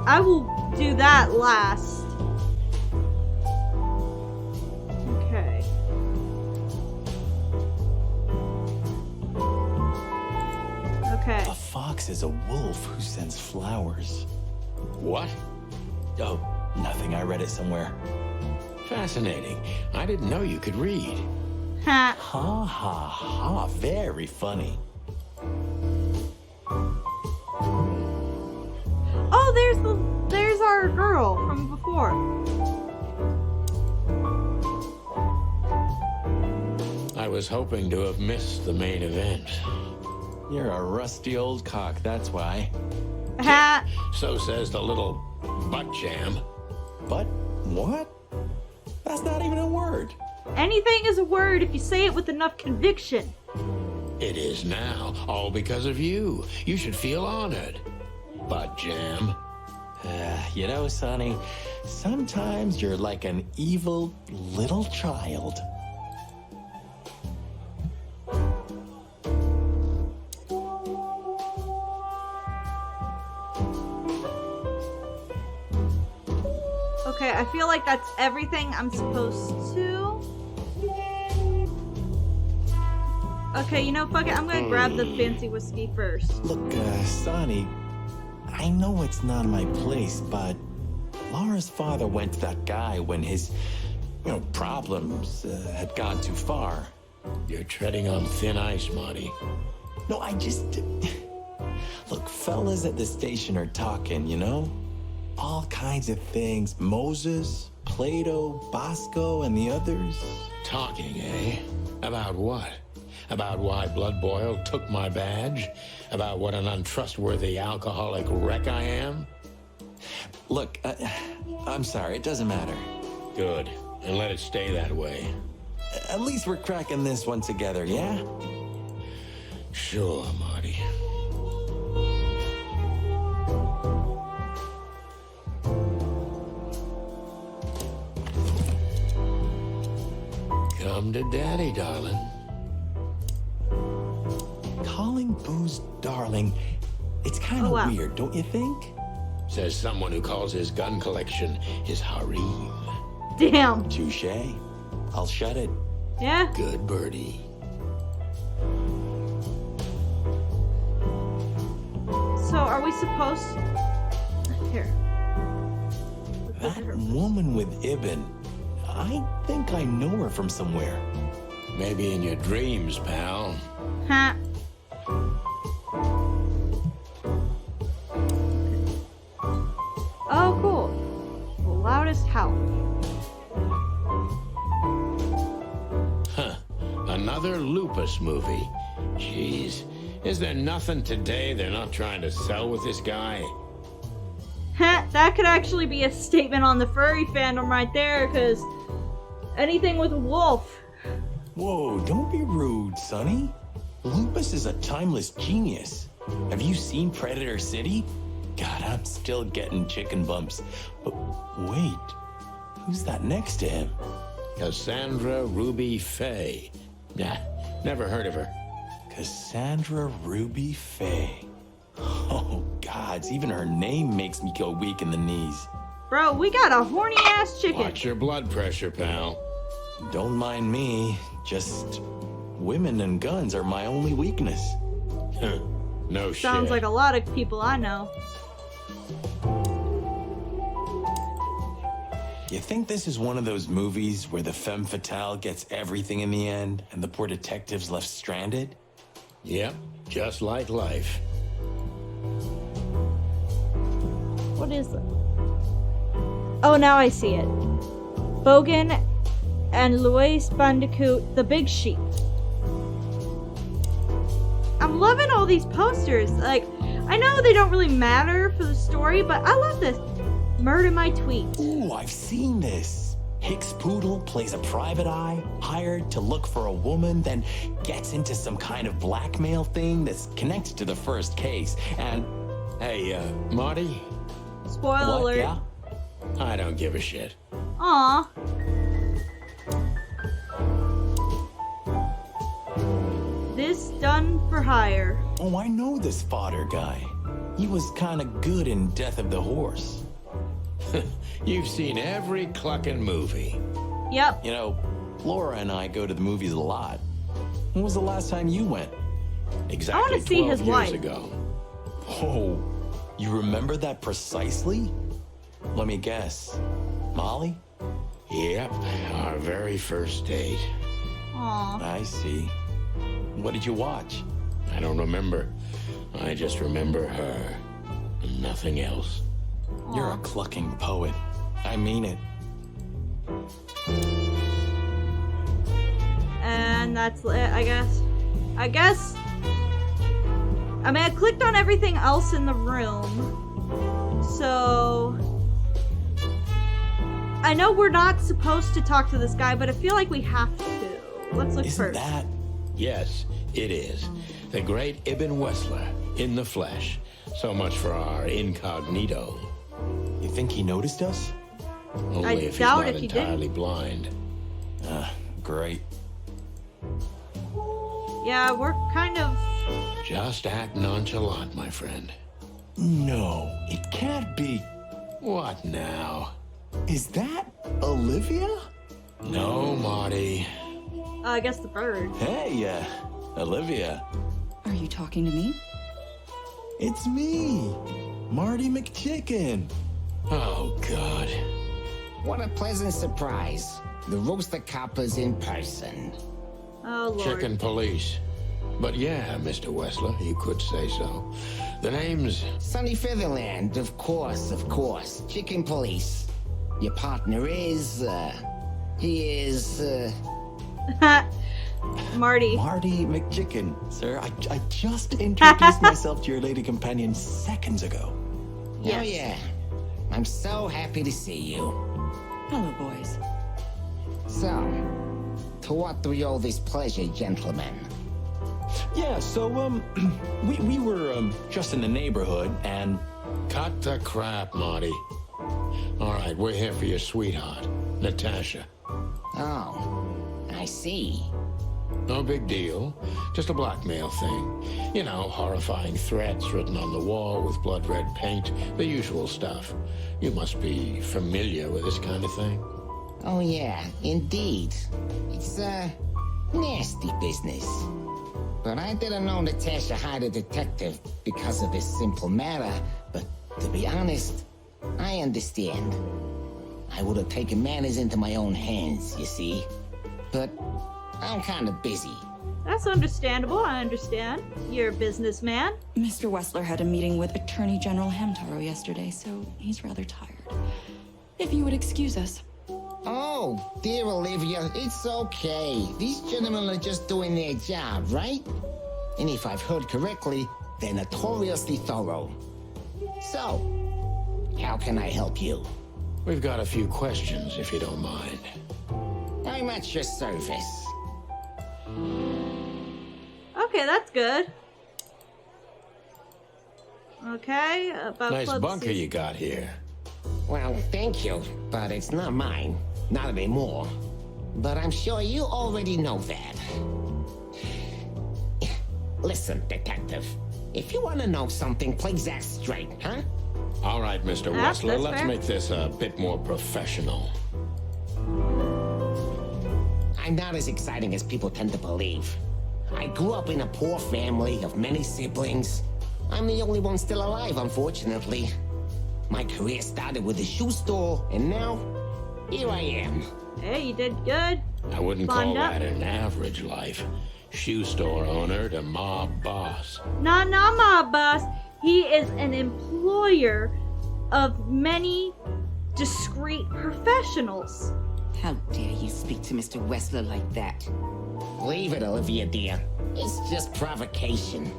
I will do that last. Okay. Okay. a fox is a wolf who sends flowers. What? Oh, nothing. I read it somewhere. Fascinating. I didn't know you could read. Ha. Ha ha ha. Very funny. Oh, there's our girl from before. I was hoping to have missed the main event. You're a rusty old cock, that's why. Ha. So says the little butt jam. But what? That's not even a word. Anything is a word if you say it with enough conviction. It is now, all because of you. You should feel honored. Butt jam. You know, Sonny, sometimes you're like an evil little child. Okay, I feel like that's everything I'm supposed to. Okay, you know, fuck it. I'm gonna grab the fancy whiskey first. Look, Sonny, I know it's not my place, but Laura's father went to that guy when his, problems had gone too far. You're treading on thin ice, Marty. No, I just... Look, fellas at the station are talking, All kinds of things. Moses, Plato, Bosco, and the others. Talking, eh? About what? About why Blood Boil took my badge? About what an untrustworthy alcoholic wreck I am? Look, I'm sorry, it doesn't matter. Good, and let it stay that way. At least we're cracking this one together, yeah? Sure, Marty. Come to daddy, darling. Calling booze darling, it's kind of weird, don't you think? Says someone who calls his gun collection his harem. Damn. Touché. I'll shut it. Yeah? Good birdie. So, are we supposed... Here. That woman with Ibn, I think I know her from somewhere. Maybe in your dreams, pal. Ha. Oh, cool. The loudest howl. Huh. Another Lupus movie. Jeez. Is there nothing today they're not trying to sell with this guy? Ha, that could actually be a statement on the furry fandom right there, because anything with a wolf. Whoa, don't be rude, Sonny. Lupus is a timeless genius. Have you seen Predator City? God, I'm still getting chicken bumps. But wait, who's that next to him? Cassandra Ruby Faye. Nah, never heard of her. Cassandra Ruby Faye. Oh, gods, even her name makes me go weak in the knees. Bro, we got a horny ass chicken. Watch your blood pressure, pal. Don't mind me. Just women and guns are my only weakness. No shit. Sounds like a lot of people I know. You think this is one of those movies where the femme fatale gets everything in the end and the poor detective's left stranded? Yep, just like life. What is it? Oh, now I see it. Bogan and Luis Bandicoot, the Big Sheep. I'm loving all these posters. Like, I know they don't really matter for the story, but I love this. Murder My Tweet. Ooh, I've seen this. Hicks Poodle plays a private eye, hired to look for a woman, then gets into some kind of blackmail thing that's connected to the first case. And Hey, Marty, Spoiler what? alert. Yeah? I don't give a shit. Aw. This done for hire. Oh, I know this fodder guy. He was kind of good in Death of the Horse. You've seen every clucking movie. Yep. You know, Laura and I go to the movies a lot. When was the last time you went? Exactly wanna see 12 his years wife. ago. Oh, you remember that precisely? Let me guess. Molly? Yep, our very first date. Aw. I see. What did you watch? I don't remember. I just remember her. Nothing else. You're a clucking poet. I mean it. And that's it, I guess. I mean, I clicked on everything else in the room. So I know we're not supposed to talk to this guy, but I feel like we have to. Let's look Isn't first. that? Yes, it is. The great Ibn Wessler, in the flesh. So much for our incognito. You think he noticed us? Only if he's doubt not if he didn't. entirely blind. Great. Yeah, we're kind of. Just act nonchalant, my friend. No, it can't be. What now? Is that Olivia? No, Marty. I guess the bird. Hey, Olivia. Are you talking to me? It's me, Marty McChicken. Oh, God. What a pleasant surprise. The Rooster Copper's in person. Oh, Lord. Chicken police. But yeah, Mr. Wessler, you could say so. The name's... Sunny Featherland, of course, of course. Chicken police. Your partner is, he is, Marty. Marty McChicken. Sir, I just introduced myself to your lady companion seconds ago. Yes. Oh yeah. I'm so happy to see you. Hello, boys. So, to what do we owe this pleasure, gentlemen? Yeah, so, we were, just in the neighborhood, and... Cut the crap, Marty. All right, we're here for your sweetheart, Natasha. Oh, I see. No big deal. Just a blackmail thing. You know, horrifying threats written on the wall with blood red paint. The usual stuff. You must be familiar with this kind of thing. Oh yeah, indeed. It's, nasty business. But I didn't know Natasha hired a detective because of this simple matter. But to be honest, I understand. I would have taken matters into my own hands, you see. But I'm kind of busy. That's understandable. I understand. You're a businessman. Mr. Wessler had a meeting with Attorney General Hamtaro yesterday, so he's rather tired. If you would excuse us. Oh, dear Olivia, it's okay. These gentlemen are just doing their job, right? And if I've heard correctly, they're notoriously thorough. So, how can I help you? We've got a few questions, if you don't mind. I'm at your service. Okay, that's good. Okay, about Nice Club bunker C. you got here. Well, thank you, but it's not mine. Not anymore. But I'm sure you already know that. Listen, detective. If you want to know something, play Zack straight, huh? All right, Mr. That's Wessler, let's fair. make this a bit more professional. I'm not as exciting as people tend to believe. I grew up in a poor family of many siblings. I'm the only one still alive, unfortunately. My career started with a shoe store, and now, here I am. Hey, you did good. I wouldn't Climbed call up. that an average life. Shoe store owner to mob boss. Not my boss. He is an employer of many discreet professionals. How dare you speak to Mr. Wessler like that? Leave it, Olivia, dear. It's just provocation.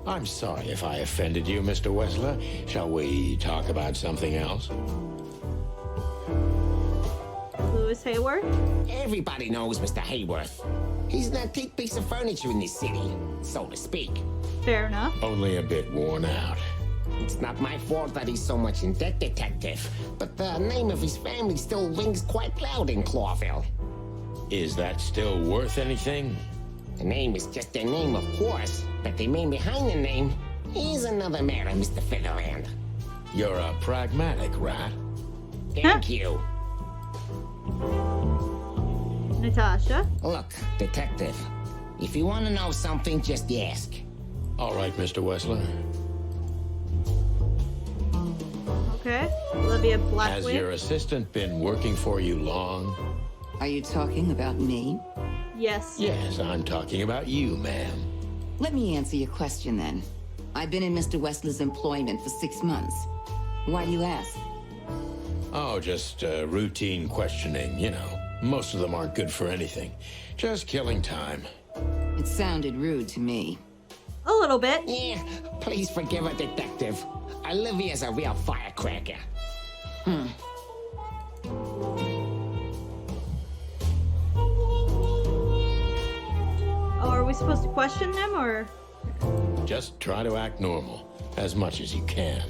I'm sorry if I offended you, Mr. Wessler. Shall we talk about something else? Louis Hayworth? Everybody knows Mr. Hayworth. He's an antique piece of furniture in this city, so to speak. Fair enough. Only a bit worn out. It's not my fault that he's so much in debt, Detective, but the name of his family still rings quite loud in Clawsville. Is that still worth anything? The name is just their name, of course, but the man behind the name is another matter, Mr. Featherland. You're a pragmatic rat. Thank you. Natasha? Look, Detective, if you want to know something, just ask. All right, Mr. Wessler. Okay. Olivia Has Blackwell. your assistant been working for you long? Are you talking about me? Yes. Yes, I'm talking about you, ma'am. Let me answer your question then. I've been in Mr. Wessler's employment for 6 months. Why do you ask? Oh, just routine questioning, you know. Most of them aren't good for anything. Just killing time. It sounded rude to me. A little bit. Yeah, please forgive her, Detective. Olivia's a real firecracker. Oh, are we supposed to question them, or? Just try to act normal, as much as you can.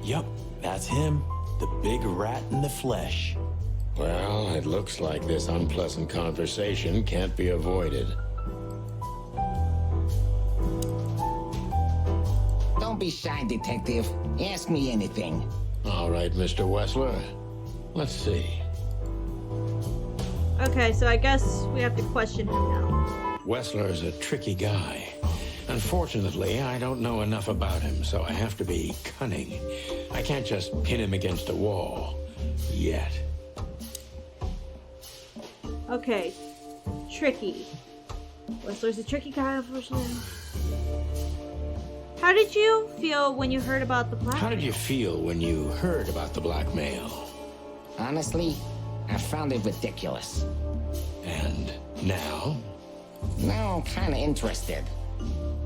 Yup, that's him. The big rat in the flesh. Well, it looks like this unpleasant conversation can't be avoided. Don't be shy, Detective. Ask me anything. All right, Mr. Wessler. Let's see. Okay, so I guess we have to question him now. Wessler's a tricky guy. Unfortunately, I don't know enough about him, so I have to be cunning. I can't just pin him against a wall. Yet. Okay. Tricky. Wessler's a tricky guy, unfortunately. How did you feel when you heard about the blackmail? How did you feel when you heard about the blackmail? Honestly, I found it ridiculous. And now? Now I'm kind of interested.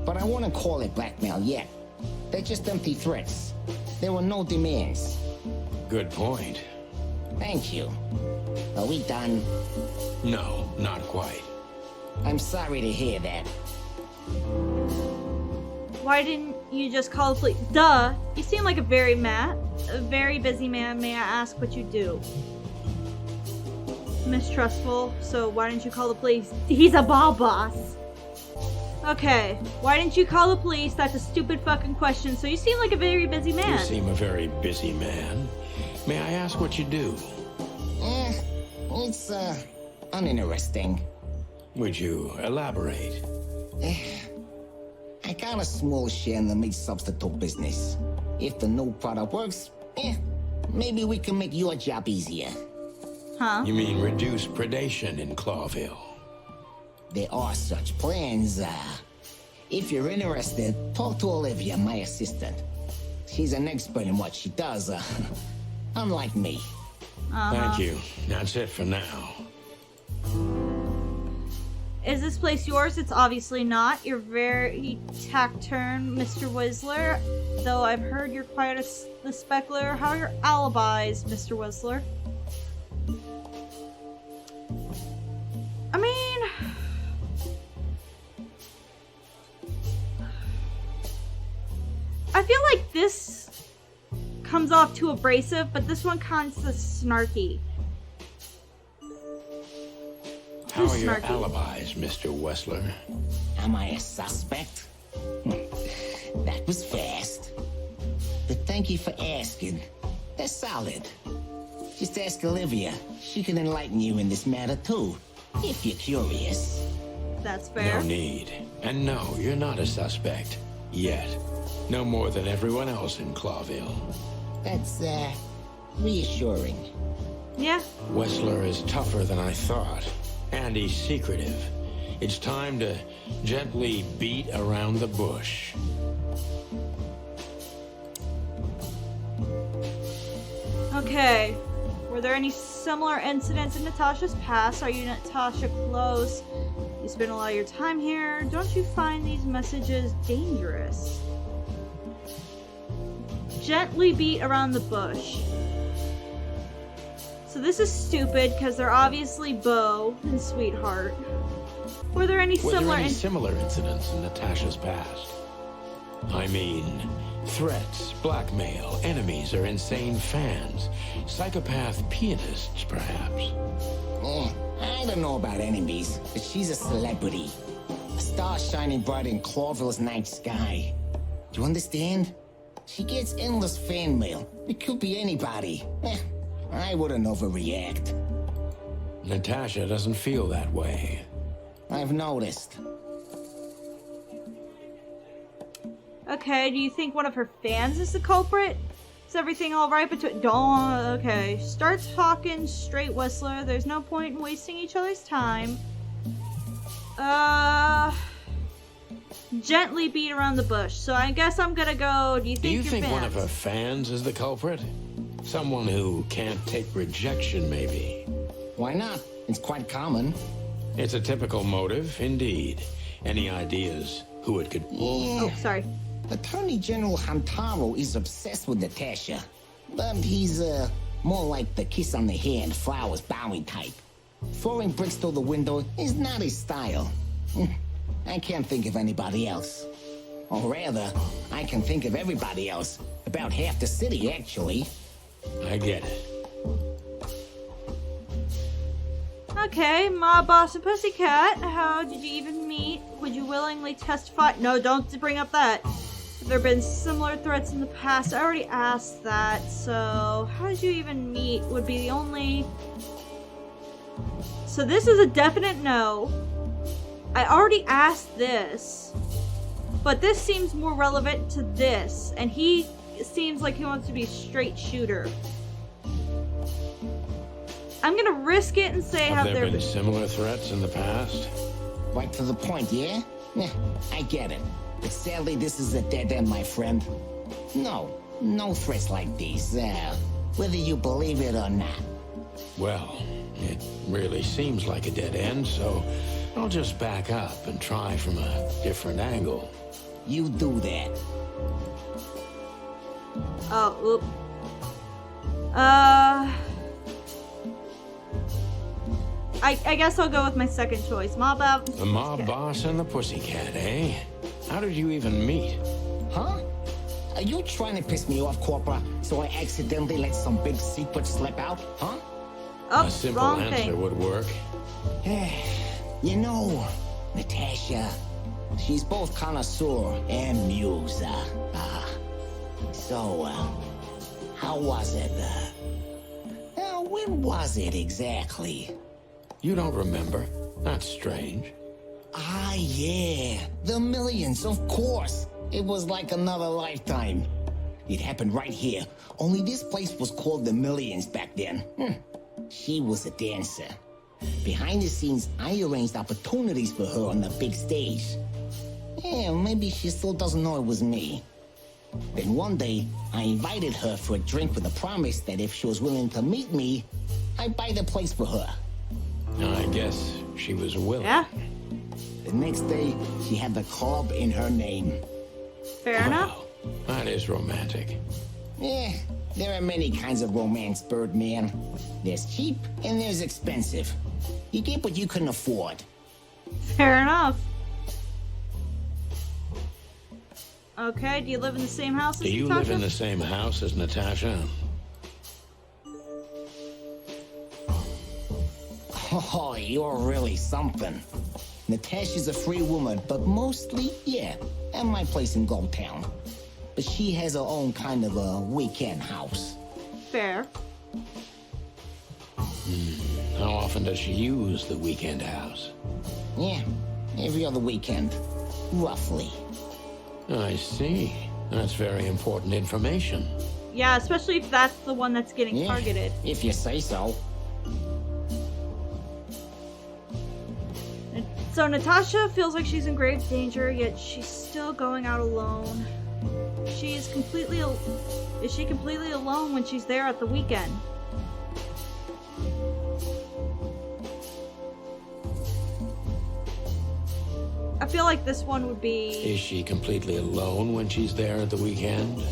But I wouldn't call it blackmail yet. They're just empty threats. There were no demands. Good point. Thank you. Are we done? No, not quite. I'm sorry to hear that. Why didn't you just call the police? Duh! You seem like a very busy man. May I ask what you do? Mistrustful, so why didn't you call the police? He's a ball boss! Okay, why didn't you call the police? That's a stupid fucking question, so you seem like a very busy man. You seem a very busy man. May I ask what you do? It's, uninteresting. Would you elaborate? I got a small share in the meat substitute business. If the new product works, maybe we can make your job easier. Huh? You mean reduce predation in Clawsville? There are such plans. If you're interested, talk to Olivia, my assistant. She's an expert in what she does, unlike me. Thank you. That's it for now. Is this place yours? It's obviously not. You're very taciturn, Mr. Whistler. Though I've heard you're quite a specular. How are your alibis, Mr. Whistler? I mean... I feel like this comes off too abrasive, but this one comes to snarky. How are your snarky. alibis, Mr. Wessler? Am I a suspect? That was fast. thank you for asking. They're solid. Just ask Olivia. She can enlighten you in this matter too, if you're curious. That's fair. No need. And no, you're not a suspect. Yet. No more than everyone else in Clawville. That's, reassuring. Yeah. Wessler is tougher than I thought. And he's secretive. It's time to gently beat around the bush. Okay. Were there any similar incidents in Natasha's past? Are you Natasha close? You spend a lot of your time here. Don't you find these messages dangerous? Gently beat around the bush. So this is stupid because they're obviously beau and sweetheart. Were there any similar incidents in Natasha's past? I mean, threats, blackmail, enemies, or insane fans. Psychopath pianists, perhaps. I don't know about enemies, but she's a celebrity. A star shining bright in Clawville's night sky. Do you understand? She gets endless fan mail. It could be anybody. I wouldn't overreact. Natasha doesn't feel that way. I've noticed. Okay, do you think one of her fans is the culprit? Is everything alright between... Don't... Okay. Start talking straight, Wessler. There's no point in wasting each other's time. Gently beat around the bush. So I guess I'm gonna go... Do you think one of her fans is the culprit? Someone who can't take rejection, maybe. Why not? It's quite common. It's a typical motive, indeed. Any ideas who it could... Yeah. Oh, sorry. Attorney General Hamtaro is obsessed with Natasha. But he's, more like the kiss on the hand, flowers bowing type. Throwing bricks through the window is not his style. I can't think of anybody else. Or rather, I can think of everybody else. About half the city, actually. I get it. Okay, Ma, Boss, and Pussycat, how did you even meet? Would you willingly testify? No, don't bring up that. Have there been similar threats in the past? I already asked that, so how did you even meet would be the only... So this is a definite no. I already asked this, but this seems more relevant to this, and he seems like he wants to be a straight shooter. I'm gonna risk it and say have there been similar threats in the past? Right to the point, yeah? Yeah, I get it. But sadly, this is a dead end, my friend. No threats like these, whether you believe it or not. Well, it really seems like a dead end, so I'll just back up and try from a different angle. You do that. Oh, oop. I guess I'll go with my second choice. The mob boss and the pussycat, eh? How did you even meet? Huh? Are you trying to piss me off, Corpora, so I accidentally let some big secret slip out, huh? Oh, a simple wrong answer thing. would work. You know, Natasha, she's both connoisseur and muse. So, how was it? When was it exactly? You don't remember? That's strange. Ah, yeah. The Millions, of course. It was like another lifetime. It happened right here. Only this place was called the Millions back then. She was a dancer. Behind the scenes, I arranged opportunities for her on the big stage. Yeah, maybe she still doesn't know it was me. Then one day, I invited her for a drink with a promise that if she was willing to meet me, I'd buy the place for her. I guess she was willing. Yeah. The next day, she had the club in her name. Fair enough. That is romantic. Yeah, there are many kinds of romance, Birdman. There's cheap and there's expensive. You get what you can afford. Fair enough. Okay, do you live in the same house as Do you Natasha? live in the same house as Natasha? Oh, you're really something. Natasha's a free woman, but mostly, yeah, at my place in Gold Town. but she has her own kind of a weekend house. Fair. How often does she use the weekend house? Yeah, every other weekend, roughly. I see. That's very important information. Yeah, especially if that's the one that's getting targeted. If you say so. So Natasha feels like she's in grave danger, yet she's still going out alone. Is she completely alone when she's there at the weekend? I feel like this one would be... Is she completely alone when she's there at the weekend?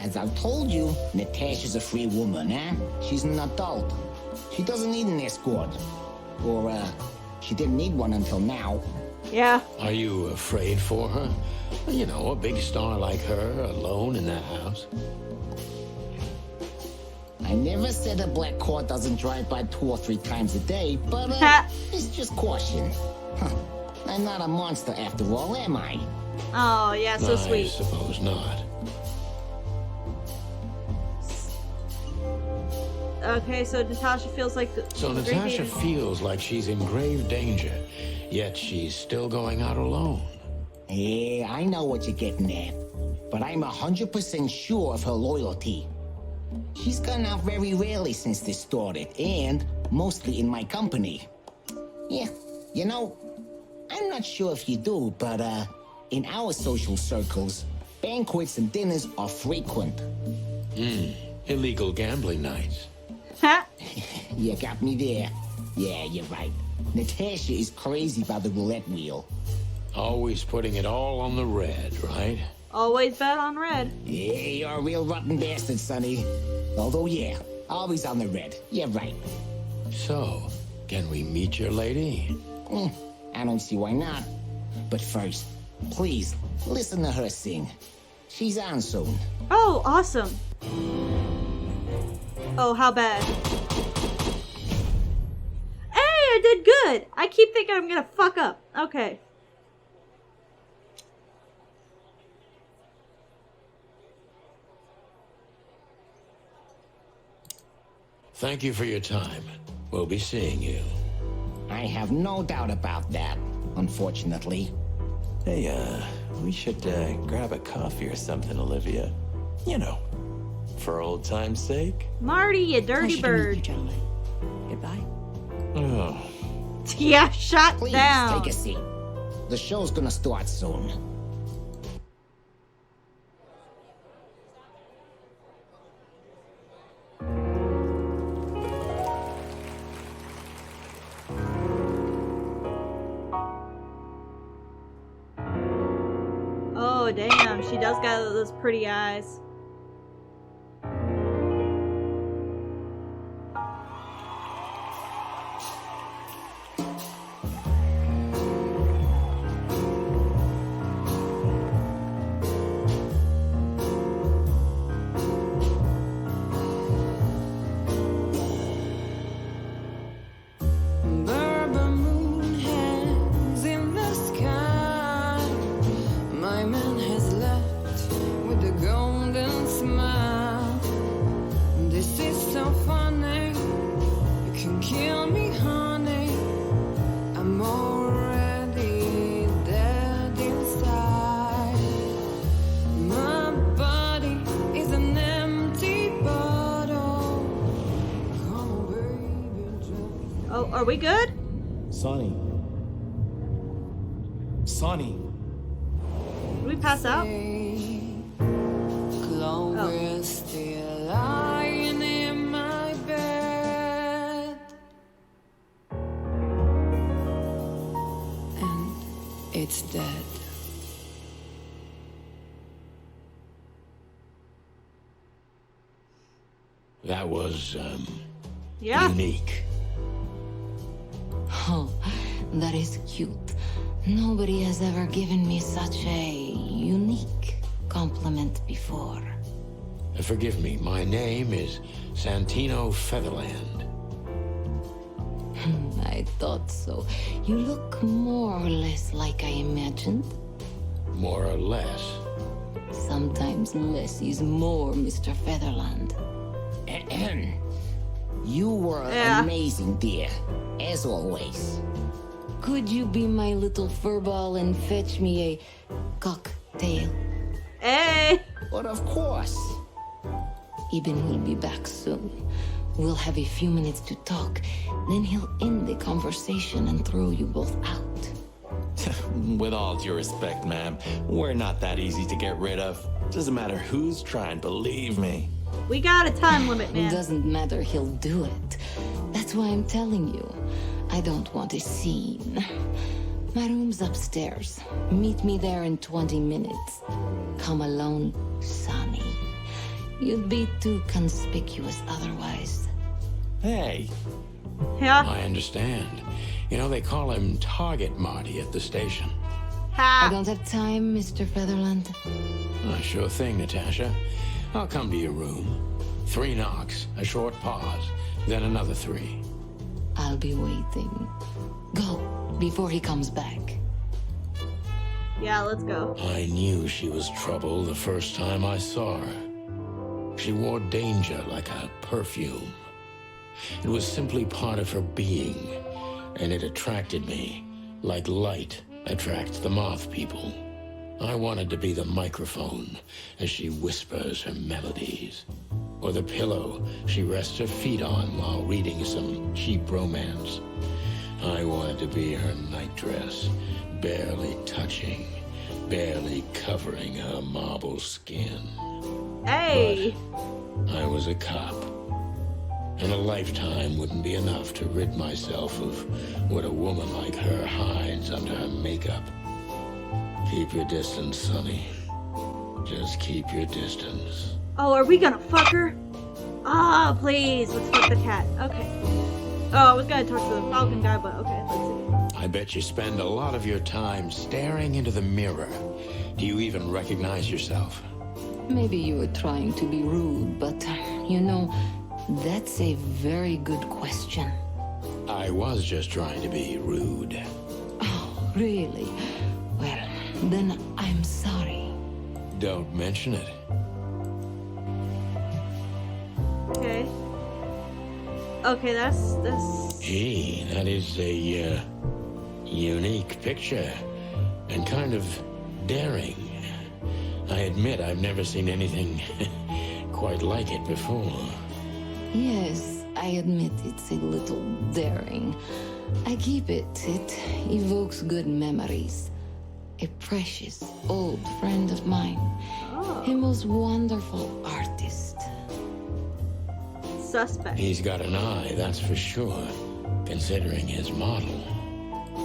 As I've told you, Natasha's a free woman, eh? She's an adult. She doesn't need an escort. Or, she didn't need one until now. Yeah. Are you afraid for her? You know, a big star like her, alone in that house. I never said a black car doesn't drive by 2 or 3 times a day, but, it's just caution. Huh. I'm not a monster after all, am I? Oh, yeah, so sweet. I suppose not. Okay, so Natasha feels like... So Natasha feels like she's in grave danger, yet she's still going out alone. Yeah, I know what you're getting at, but I'm 100% sure of her loyalty. She's gone out very rarely since this started, and mostly in my company. Yeah, you know, I'm not sure if you do, but in our social circles, banquets and dinners are frequent. Illegal gambling nights. You got me there. Yeah, you're right. Natasha is crazy about the roulette wheel. Always putting it all on the red, right? Always bet on red. Yeah, you're a real rotten bastard, Sonny. Although, yeah, always on the red. Yeah, right. So, can we meet your lady? I don't see why not. But first, please, listen to her sing. She's on soon. Oh, awesome. Oh, how bad. Hey, I did good. I keep thinking I'm gonna fuck up. Okay. Thank you for your time. We'll be seeing you. I have no doubt about that, unfortunately. Hey, we should grab a coffee or something, Olivia. You know, for old time's sake. Marty, you dirty Pleasure to meet bird. you, gentlemen. Goodbye. Oh. Yeah, shot Please down. take a seat. The show's gonna start soon. Oh, damn. She does got those pretty eyes. Oh, are we good? Sonny. Sonny. Did we pass out? We're still lying in my bed, and it's dead. That was, Yeah. unique. Oh, that is cute. Nobody has ever given me such a unique compliment before. Forgive me, my name is Santino Featherland. I thought so. You look more or less like I imagined. More or less. Sometimes less is more, Mr. Featherland. You were Yeah. amazing, dear. As always. Could you be my little furball and fetch me a cocktail? Hey! But of course. Eben will be back soon. We'll have a few minutes to talk. Then he'll end the conversation and throw you both out. With all due respect, ma'am, we're not that easy to get rid of. Doesn't matter who's trying, believe me. We got a time limit, It man. doesn't matter, he'll do it. That's why I'm telling you. I don't want a scene. My room's upstairs. Meet me there in 20 minutes. Come alone, Sonny. You'd be too conspicuous otherwise. Hey, Yeah? I understand. You know, they call him Target Marty at the station. I Ha! don't have time, Mr. Featherland. Oh, sure thing, Natasha. I'll come to your room. 3 knocks, a short pause, then another 3. I'll be waiting. Go, before he comes back. Yeah, let's go. I knew she was trouble the first time I saw her. She wore danger like a perfume. It was simply part of her being, and it attracted me, like light attracts the moth people. I wanted to be the microphone as she whispers her melodies, or the pillow she rests her feet on while reading some cheap romance. I wanted to be her nightdress, barely touching, barely covering her marble skin. Hey! I was a cop, and a lifetime wouldn't be enough to rid myself of what a woman like her hides under her makeup. Keep your distance, Sonny. Just keep your distance. Oh, are we gonna fuck her? Ah, please, let's fuck the cat. Okay. Oh, I was gonna talk to the falcon guy, but okay, let's see. I bet you spend a lot of your time staring into the mirror. Do you even recognize yourself? Maybe you were trying to be rude, but, you know, that's a very good question. I was just trying to be rude. Oh, really? Well, then I'm sorry. Don't mention it. Okay. Okay, that's... Gee, that is a, unique picture. And kind of daring. I admit I've never seen anything quite like it before. Yes, I admit it's a little daring. I keep it. It evokes good memories. A precious old friend of mine. Oh. A most wonderful artist. Suspect. He's got an eye, that's for sure, considering his model.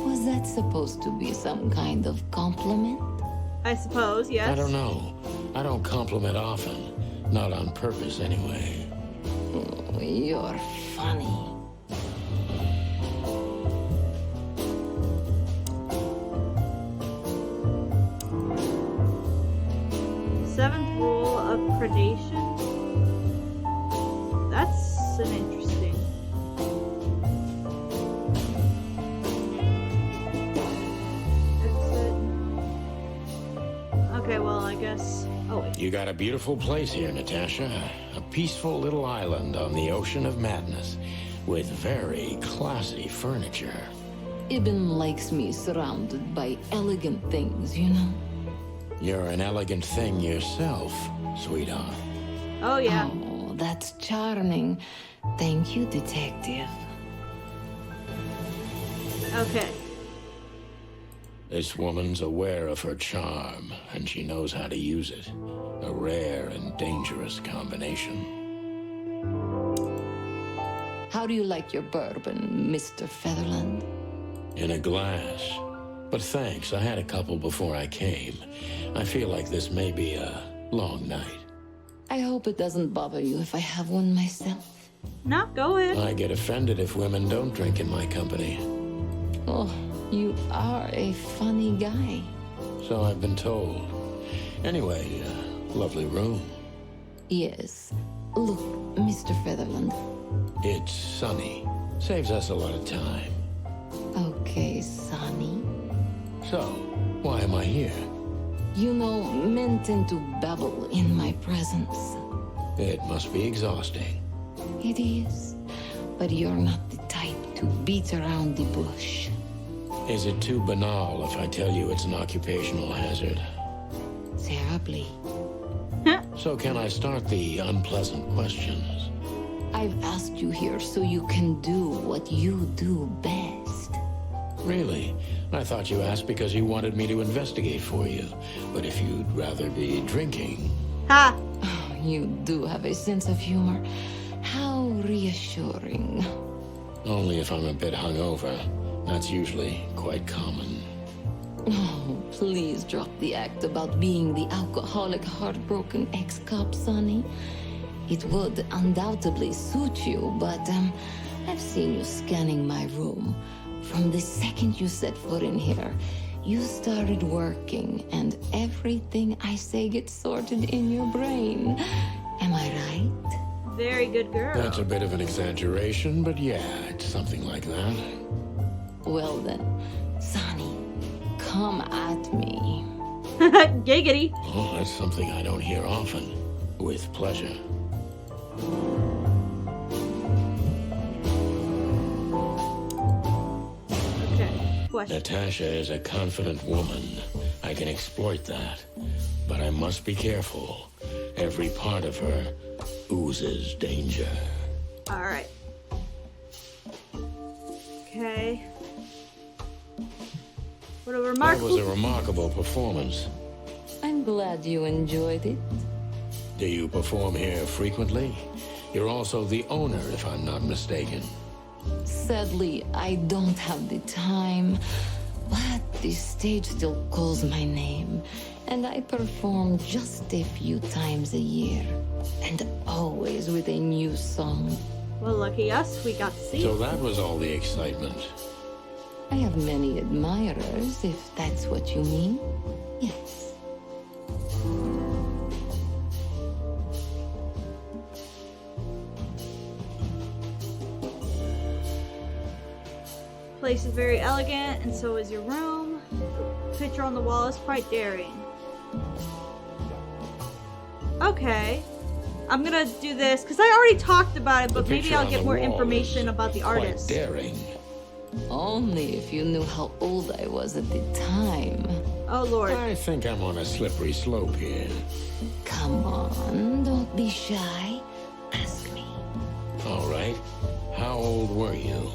Was that supposed to be some kind of compliment? I suppose, yes. I don't know. I don't compliment often. Not on purpose, anyway. Oh, you're funny. Seventh rule of predation. That's an interesting. Exit. Okay, well, I guess. Oh, wait. You got a beautiful place here, Natasha. A peaceful little island on the ocean of madness, with very classy furniture. Eben likes me surrounded by elegant things, you know? You're an elegant thing yourself, sweetheart. Oh, yeah. Oh, that's charming. Thank you, detective. Okay. This woman's aware of her charm, and she knows how to use it. A rare and dangerous combination. How do you like your bourbon, Mr. Featherland? In a glass. But thanks, I had a couple before I came. I feel like this may be a long night. I hope it doesn't bother you if I have one myself. No, go ahead. I get offended if women don't drink in my company. Oh, you are a funny guy. So I've been told. Anyway, lovely room. Yes. Look, Mr. Featherland. It's sunny. Saves us a lot of time. Okay, Sonny. So, why am I here? You know, men tend to babble in my presence. It must be exhausting. It is. But you're not the type to beat around the bush. Is it too banal if I tell you it's an occupational hazard? Terribly. So can I start the unpleasant questions? I've asked you here so you can do what you do best. Really? I thought you asked because you wanted me to investigate for you. But if you'd rather be drinking... Ha! Oh, you do have a sense of humor. How reassuring. Only if I'm a bit hungover. That's usually quite common. Oh, please drop the act about being the alcoholic, heartbroken ex-cop, Sonny. It would undoubtedly suit you, but I've seen you scanning my room. From the second you set foot in here, you started working, and everything I say gets sorted in your brain. Am I right? Very good girl. That's a bit of an exaggeration, but yeah, it's something like that. Well then, Sonny, come at me. Giggity. Oh, that's something I don't hear often. With pleasure. Okay, question. Natasha is a confident woman. I can exploit that. But I must be careful. Every part of her oozes danger. Alright. Okay. What a That remarkable... was a remarkable performance. I'm glad you enjoyed it. Do you perform here frequently? You're also the owner, if I'm not mistaken. Sadly, I don't have the time, but the stage still calls my name, and I perform just a few times a year, and always with a new song. Well, lucky us, we got to see So it. that was all the excitement. I have many admirers, if that's what you mean. Yes. Place is very elegant, and so is your room. The picture on the wall is quite daring. Okay. I'm gonna do this, because I already talked about it, but The maybe picture I'll on get the more wall information is about the quite artist. daring. Only if you knew how old I was at the time. Oh, Lord. I think I'm on a slippery slope here. Come on, don't be shy. Ask me. All right. How old were you?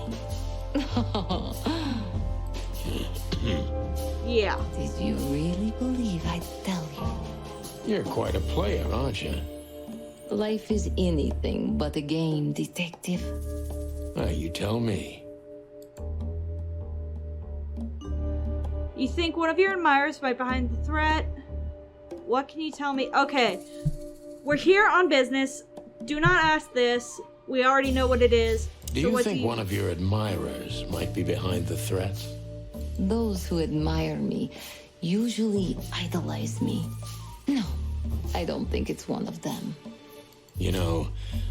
Yeah. Did you really believe I'd tell you? You're quite a player, aren't you? Life is anything but a game, detective. You tell me. You think one of your admirers right behind the threat? What can you tell me? Okay. We're here on business. Do not ask this. We already know what it is. Do So you what think one of your admirers might be behind the threats? Those who admire me usually idolize me. No, I don't think it's one of them. You know,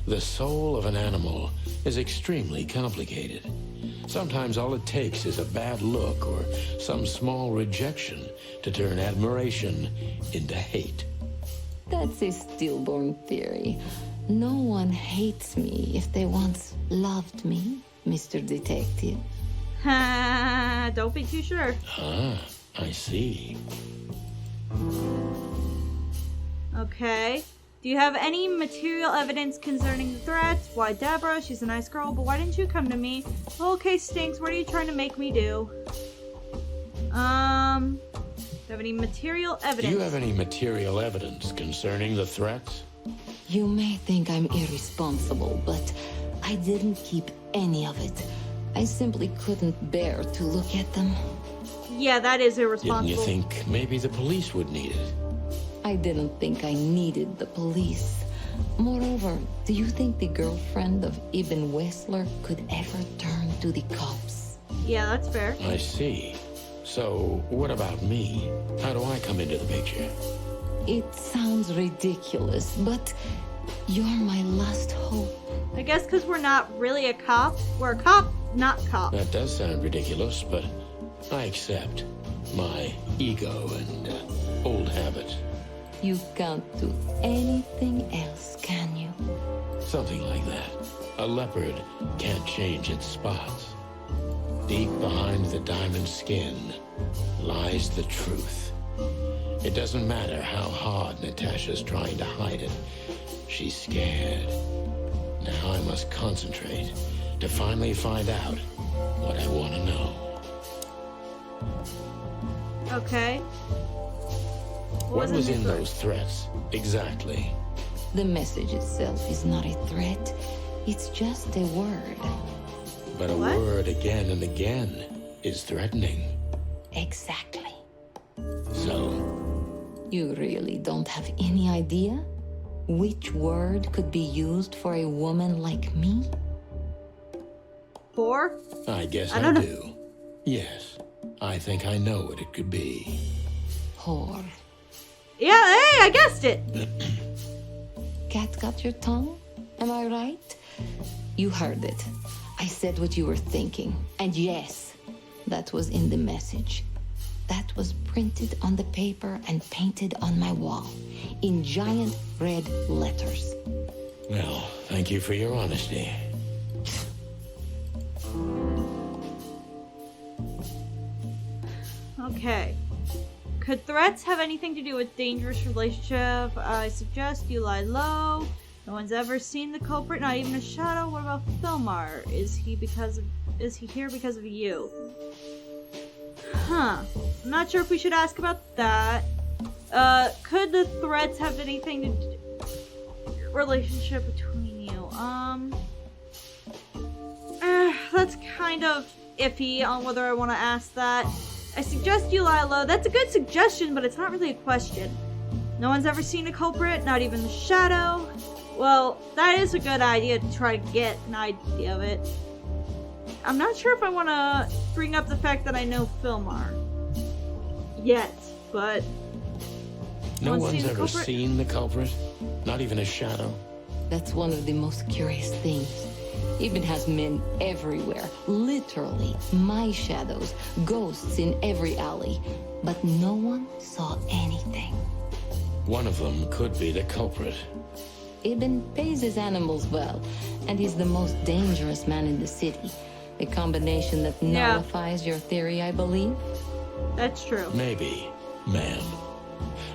the soul of an animal is extremely complicated. Sometimes all it takes is a bad look or some small rejection to turn admiration into hate. That's a stillborn theory. No one hates me if they once loved me, Mr. Detective. Ha! Don't be too sure. Ah, I see. Okay. Do you have any material evidence concerning the threats? Why, Deborah, she's a nice girl, but why didn't you come to me? The whole case stinks. What are you trying to make me do? Do you have any material evidence? Do you have any material evidence concerning the threats? You may think I'm irresponsible, but I didn't keep any of it. I simply couldn't bear to look at them. Yeah, that is Didn't irresponsible. you think maybe the police would need it? I didn't think I needed the police. Moreover, do you think the girlfriend of Ibn Wessler could ever turn to the cops? Yeah, that's fair. I see. So, what about me? How do I come into the picture? It sounds ridiculous, but you're my last hope. I guess because we're not really a cop. We're a cop, not cop. That does sound ridiculous, but I accept. My ego and old habits. You can't do anything else, can you? Something like that. A leopard can't change its spots. Deep behind the diamond skin lies the truth. It doesn't matter how hard Natasha's trying to hide it. She's scared. Now I must concentrate to finally find out what I want to know. Okay. What was in those threats, exactly? The message itself is not a threat. It's just a word. But a word again and again is threatening. Exactly. So? You really don't have any idea which word could be used for a woman like me? Whore? I guess I I don't know. do. Yes. I think I know what it could be. Whore. Yeah, hey, I guessed it. Cat got your tongue? Am I right? You heard it. I said what you were thinking. And yes, that was in the message. That was printed on the paper and painted on my wall in giant red letters. Well, thank you for your honesty. Okay. Could threats have anything to do with dangerous relationship? I suggest you lie low. No one's ever seen the culprit, not even a shadow. What about Filmar? Is he here because of you? Huh. I'm not sure if we should ask about that. Could the threats have anything to do relationship between you? That's kind of iffy on whether I want to ask that. I suggest you lie low. That's a good suggestion, but it's not really a question. No one's ever seen a culprit, not even the shadow. Well, that is a good idea to try to get an idea of it. I'm not sure if I want to bring up the fact that I know Filmar yet, but... No one's ever seen the culprit? Not even a shadow? That's one of the most curious things. Even has men everywhere. Literally, my shadows, ghosts in every alley. But no one saw anything. One of them could be the culprit. Ibn pays his animals well, and he's the most dangerous man in the city. A combination that nullifies your theory, I believe. That's true. Maybe, ma'am.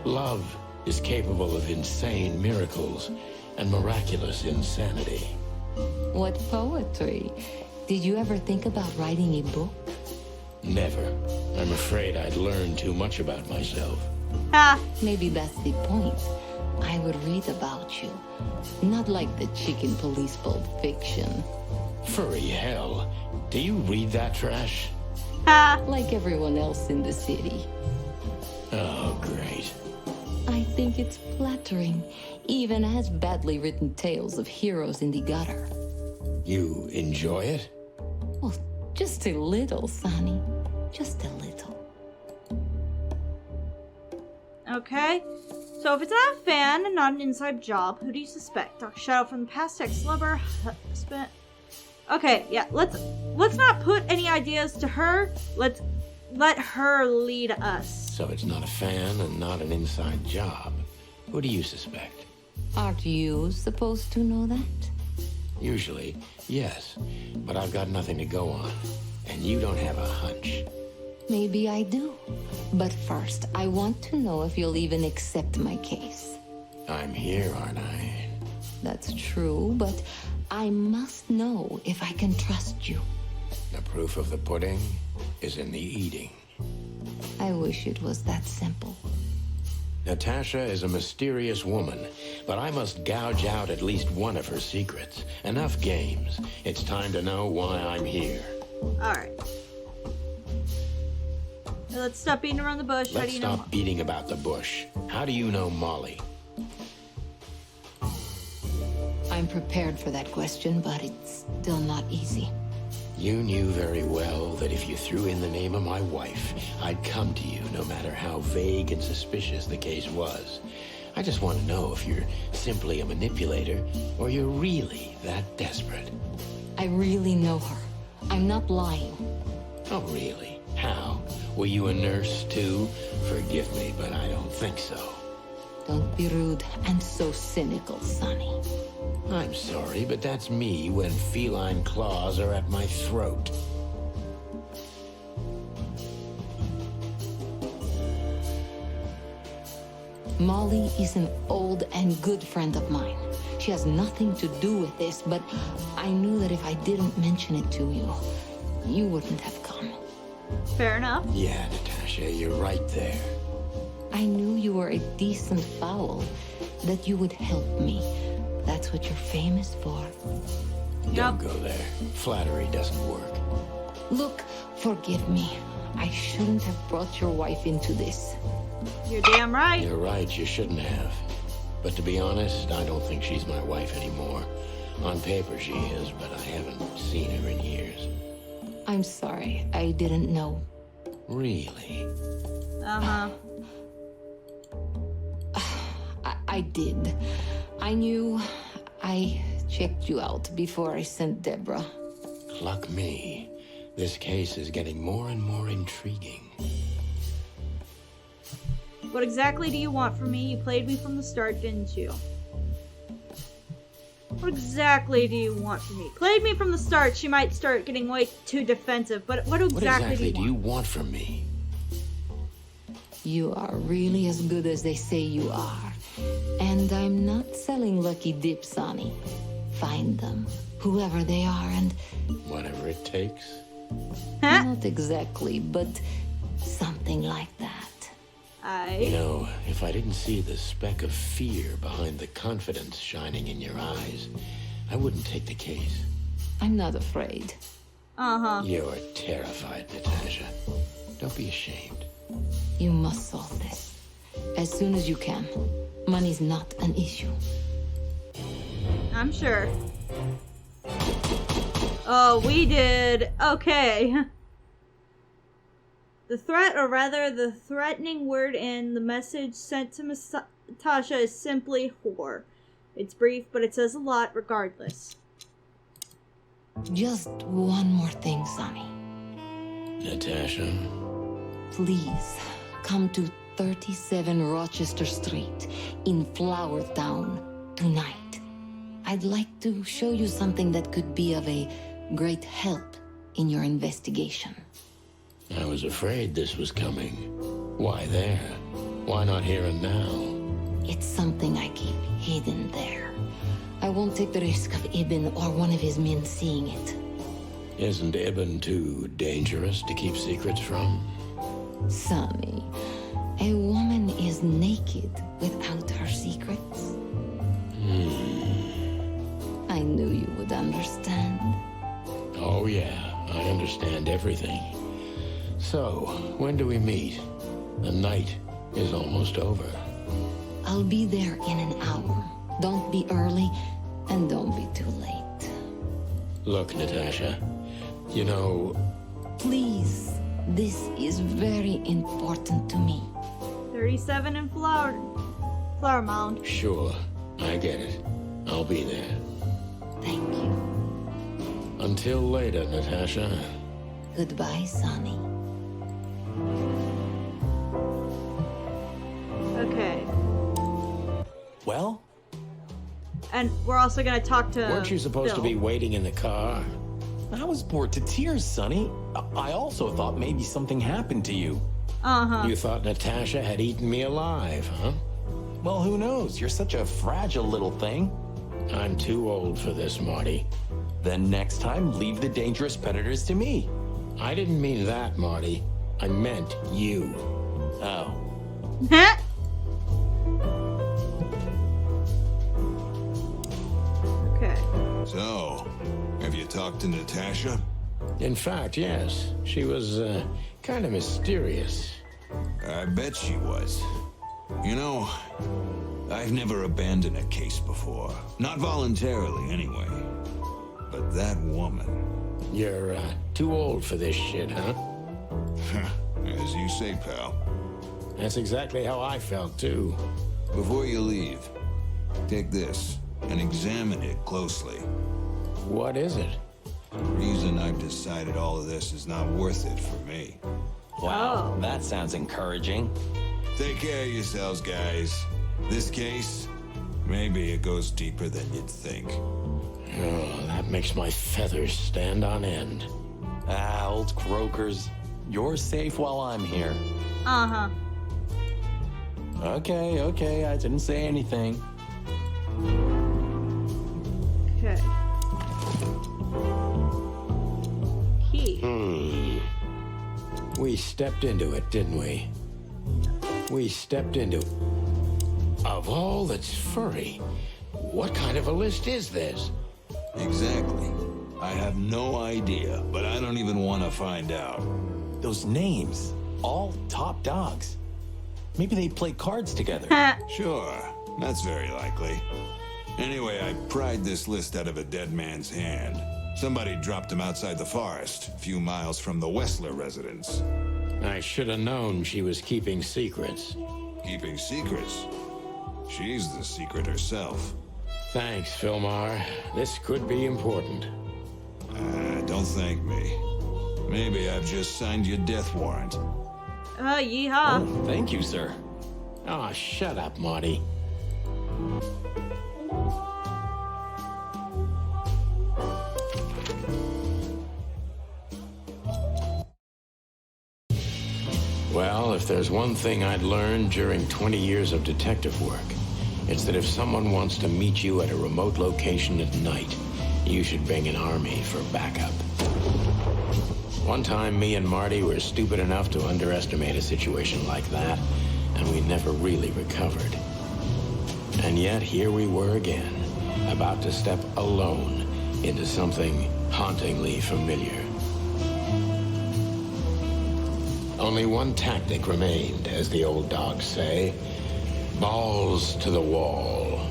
Love is capable of insane miracles and miraculous insanity. What poetry. Did you ever think about writing a book? Never. I'm afraid I'd learn too much about myself. Maybe that's the point. I would read about you. Not like the chicken police pulp fiction. Furry hell. Do you read that trash? Like everyone else in the city. Oh, great. I think it's flattering, even as badly written tales of heroes in the gutter. You enjoy it? Well, just a little, Sonny. Just a little. Okay. So if it's not a fan and not an inside job, who do you suspect? Dr. Shadow from the past, ex-lover, husband? Okay, yeah, let's not put any ideas to her. Let's let her lead us. So it's not a fan and not an inside job. Who do you suspect? Aren't you supposed to know that? Usually, yes. But I've got nothing to go on. And you don't have a hunch. Maybe I do. But first, I want to know if you'll even accept my case. I'm here, aren't I? That's true, but I must know if I can trust you. The proof of the pudding is in the eating. I wish it was that simple. Natasha is a mysterious woman, but I must gouge out at least one of her secrets. Enough games. It's time to know why I'm here. Alright. Let's stop beating around the bush. Let's stop beating about the bush. How do you know Molly? I'm prepared for that question, but it's still not easy. You knew very well that if you threw in the name of my wife, I'd come to you no matter how vague and suspicious the case was. I just want to know if you're simply a manipulator or you're really that desperate. I really know her. I'm not lying. Oh, really? How? Were you a nurse, too? Forgive me, but I don't think so. Don't be rude and so cynical, Sonny. I'm sorry, but that's me when feline claws are at my throat. Molly is an old and good friend of mine. She has nothing to do with this, but I knew that if I didn't mention it to you, you wouldn't have come. Fair enough. Yeah, Natasha, you're right there. I knew you were a decent fowl, that you would help me. That's what you're famous for. Don't go there. Flattery doesn't work. Look, forgive me. I shouldn't have brought your wife into this. You're damn right. You're right, you shouldn't have. But to be honest, I don't think she's my wife anymore. On paper she is, but I haven't seen her in years. I'm sorry, I didn't know. Really? Uh-huh. I did. I knew. I checked you out before I sent Deborah. Cluck me. This case is getting more and more intriguing. What exactly do you want from me? You played me from the start, didn't you? What exactly do you want from me? Played me from the start, she might start getting way too defensive, but what exactly do you want from me? You are really as good as they say you are. And I'm not selling lucky dips, Sonny. Find them, whoever they are, and... Whatever it takes? Not exactly, but something like that. You know, if I didn't see the speck of fear behind the confidence shining in your eyes, I wouldn't take the case. I'm not afraid. Uh-huh. You're terrified, Natasha. Don't be ashamed. You must solve this. As soon as you can. Money's not an issue. I'm sure. Oh, we did. Okay. The threat, or rather the threatening word in the message sent to Natasha is simply whore. It's brief, but it says a lot regardless. Just one more thing, Sonny. Natasha? Please, come to 37 Rochester Street in Flower Town tonight. I'd like to show you something that could be of a great help in your investigation. I was afraid this was coming. Why there? Why not here and now? It's something I keep hidden there. I won't take the risk of Ibn or one of his men seeing it. Isn't Ibn too dangerous to keep secrets from? Sonny, a woman is naked without her secrets. I knew you would understand. Oh yeah, I understand everything. So, when do we meet? The night is almost over. I'll be there in an hour. Don't be early, and don't be too late. Look, Natasha, you know... Please, this is very important to me. 37 in Flower Mound. Sure, I get it. I'll be there. Thank you. Until later, Natasha. Goodbye, Sonny. Okay. Well? And we're also gonna talk to Weren't you supposed to be waiting in the car? I was bored to tears, Sonny. I also thought maybe something happened to you. Uh-huh. You thought Natasha had eaten me alive, huh? Well, who knows? You're such a fragile little thing. I'm too old for this, Marty. Then next time, leave the dangerous predators to me. I didn't mean that, Marty. I meant you. Oh. Okay. So, have you talked to Natasha? In fact, yes. She was, kind of mysterious. I bet she was. You know, I've never abandoned a case before. Not voluntarily, anyway. But that woman... You're, too old for this shit, huh? As you say, pal. That's exactly how I felt, too. Before you leave, take this and examine it closely. What is it? The reason I've decided all of this is not worth it for me. Wow, Oh. that sounds encouraging. Take care of yourselves, guys. This case, maybe it goes deeper than you'd think. Oh, that makes my feathers stand on end. Ah, old croakers. You're safe while I'm here. Uh-huh. Okay, I didn't say anything. Okay. Key. We stepped into it, didn't we? We stepped into it. Of all that's furry, what kind of a list is this? Exactly. I have no idea, but I don't even want to find out. Those names, all top dogs. Maybe they play cards together. Sure, that's very likely. Anyway, I pried this list out of a dead man's hand. Somebody dropped him outside the forest, a few miles from the Wessler residence. I should have known she was keeping secrets. Keeping secrets? She's the secret herself. Thanks, Filmar. This could be important. Don't thank me. Maybe I've just signed your death warrant. Yeehaw. Oh, thank you, sir. Oh, shut up, Marty. Well, if there's one thing I'd learned during 20 years of detective work, it's that if someone wants to meet you at a remote location at night, you should bring an army for backup. One time, me and Marty were stupid enough to underestimate a situation like that, and we never really recovered. And yet, here we were again, about to step alone into something hauntingly familiar. Only one tactic remained, as the old dogs say. Balls to the wall.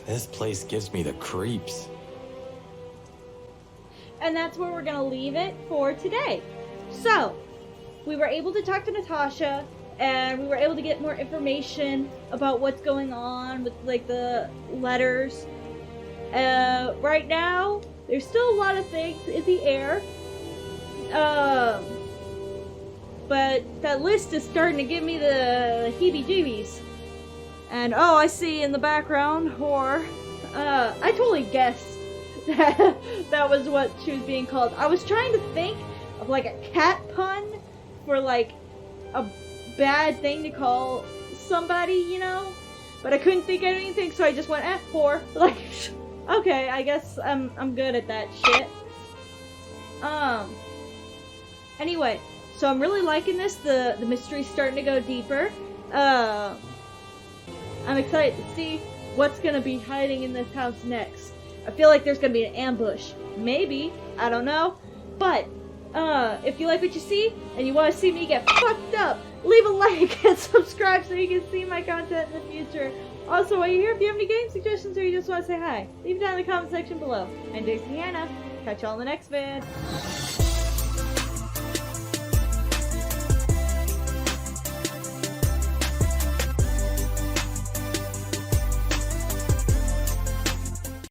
This place gives me the creeps. And that's where we're gonna leave it for today. So, we were able to talk to Natasha, and we were able to get more information about what's going on with, like, the letters. Right now, there's still a lot of things in the air. But that list is starting to give me the heebie-jeebies. And, oh, I see in the background, whore. I totally guessed that was what she was being called. I was trying to think of, like, a cat pun for, like, a bad thing to call somebody, you know? But I couldn't think of anything, so I just went, whore. Like, okay, I guess I'm good at that shit. Anyway, so I'm really liking this. The mystery's starting to go deeper. I'm excited to see what's gonna be hiding in this house next. I feel like there's gonna be an ambush. Maybe. I don't know. But, if you like what you see, and you want to see me get fucked up, leave a like and subscribe so you can see my content in the future. Also, while you're here, if you have any game suggestions or you just want to say hi, leave it down in the comment section below. I'm Daisy Hannah. Catch y'all in the next vid.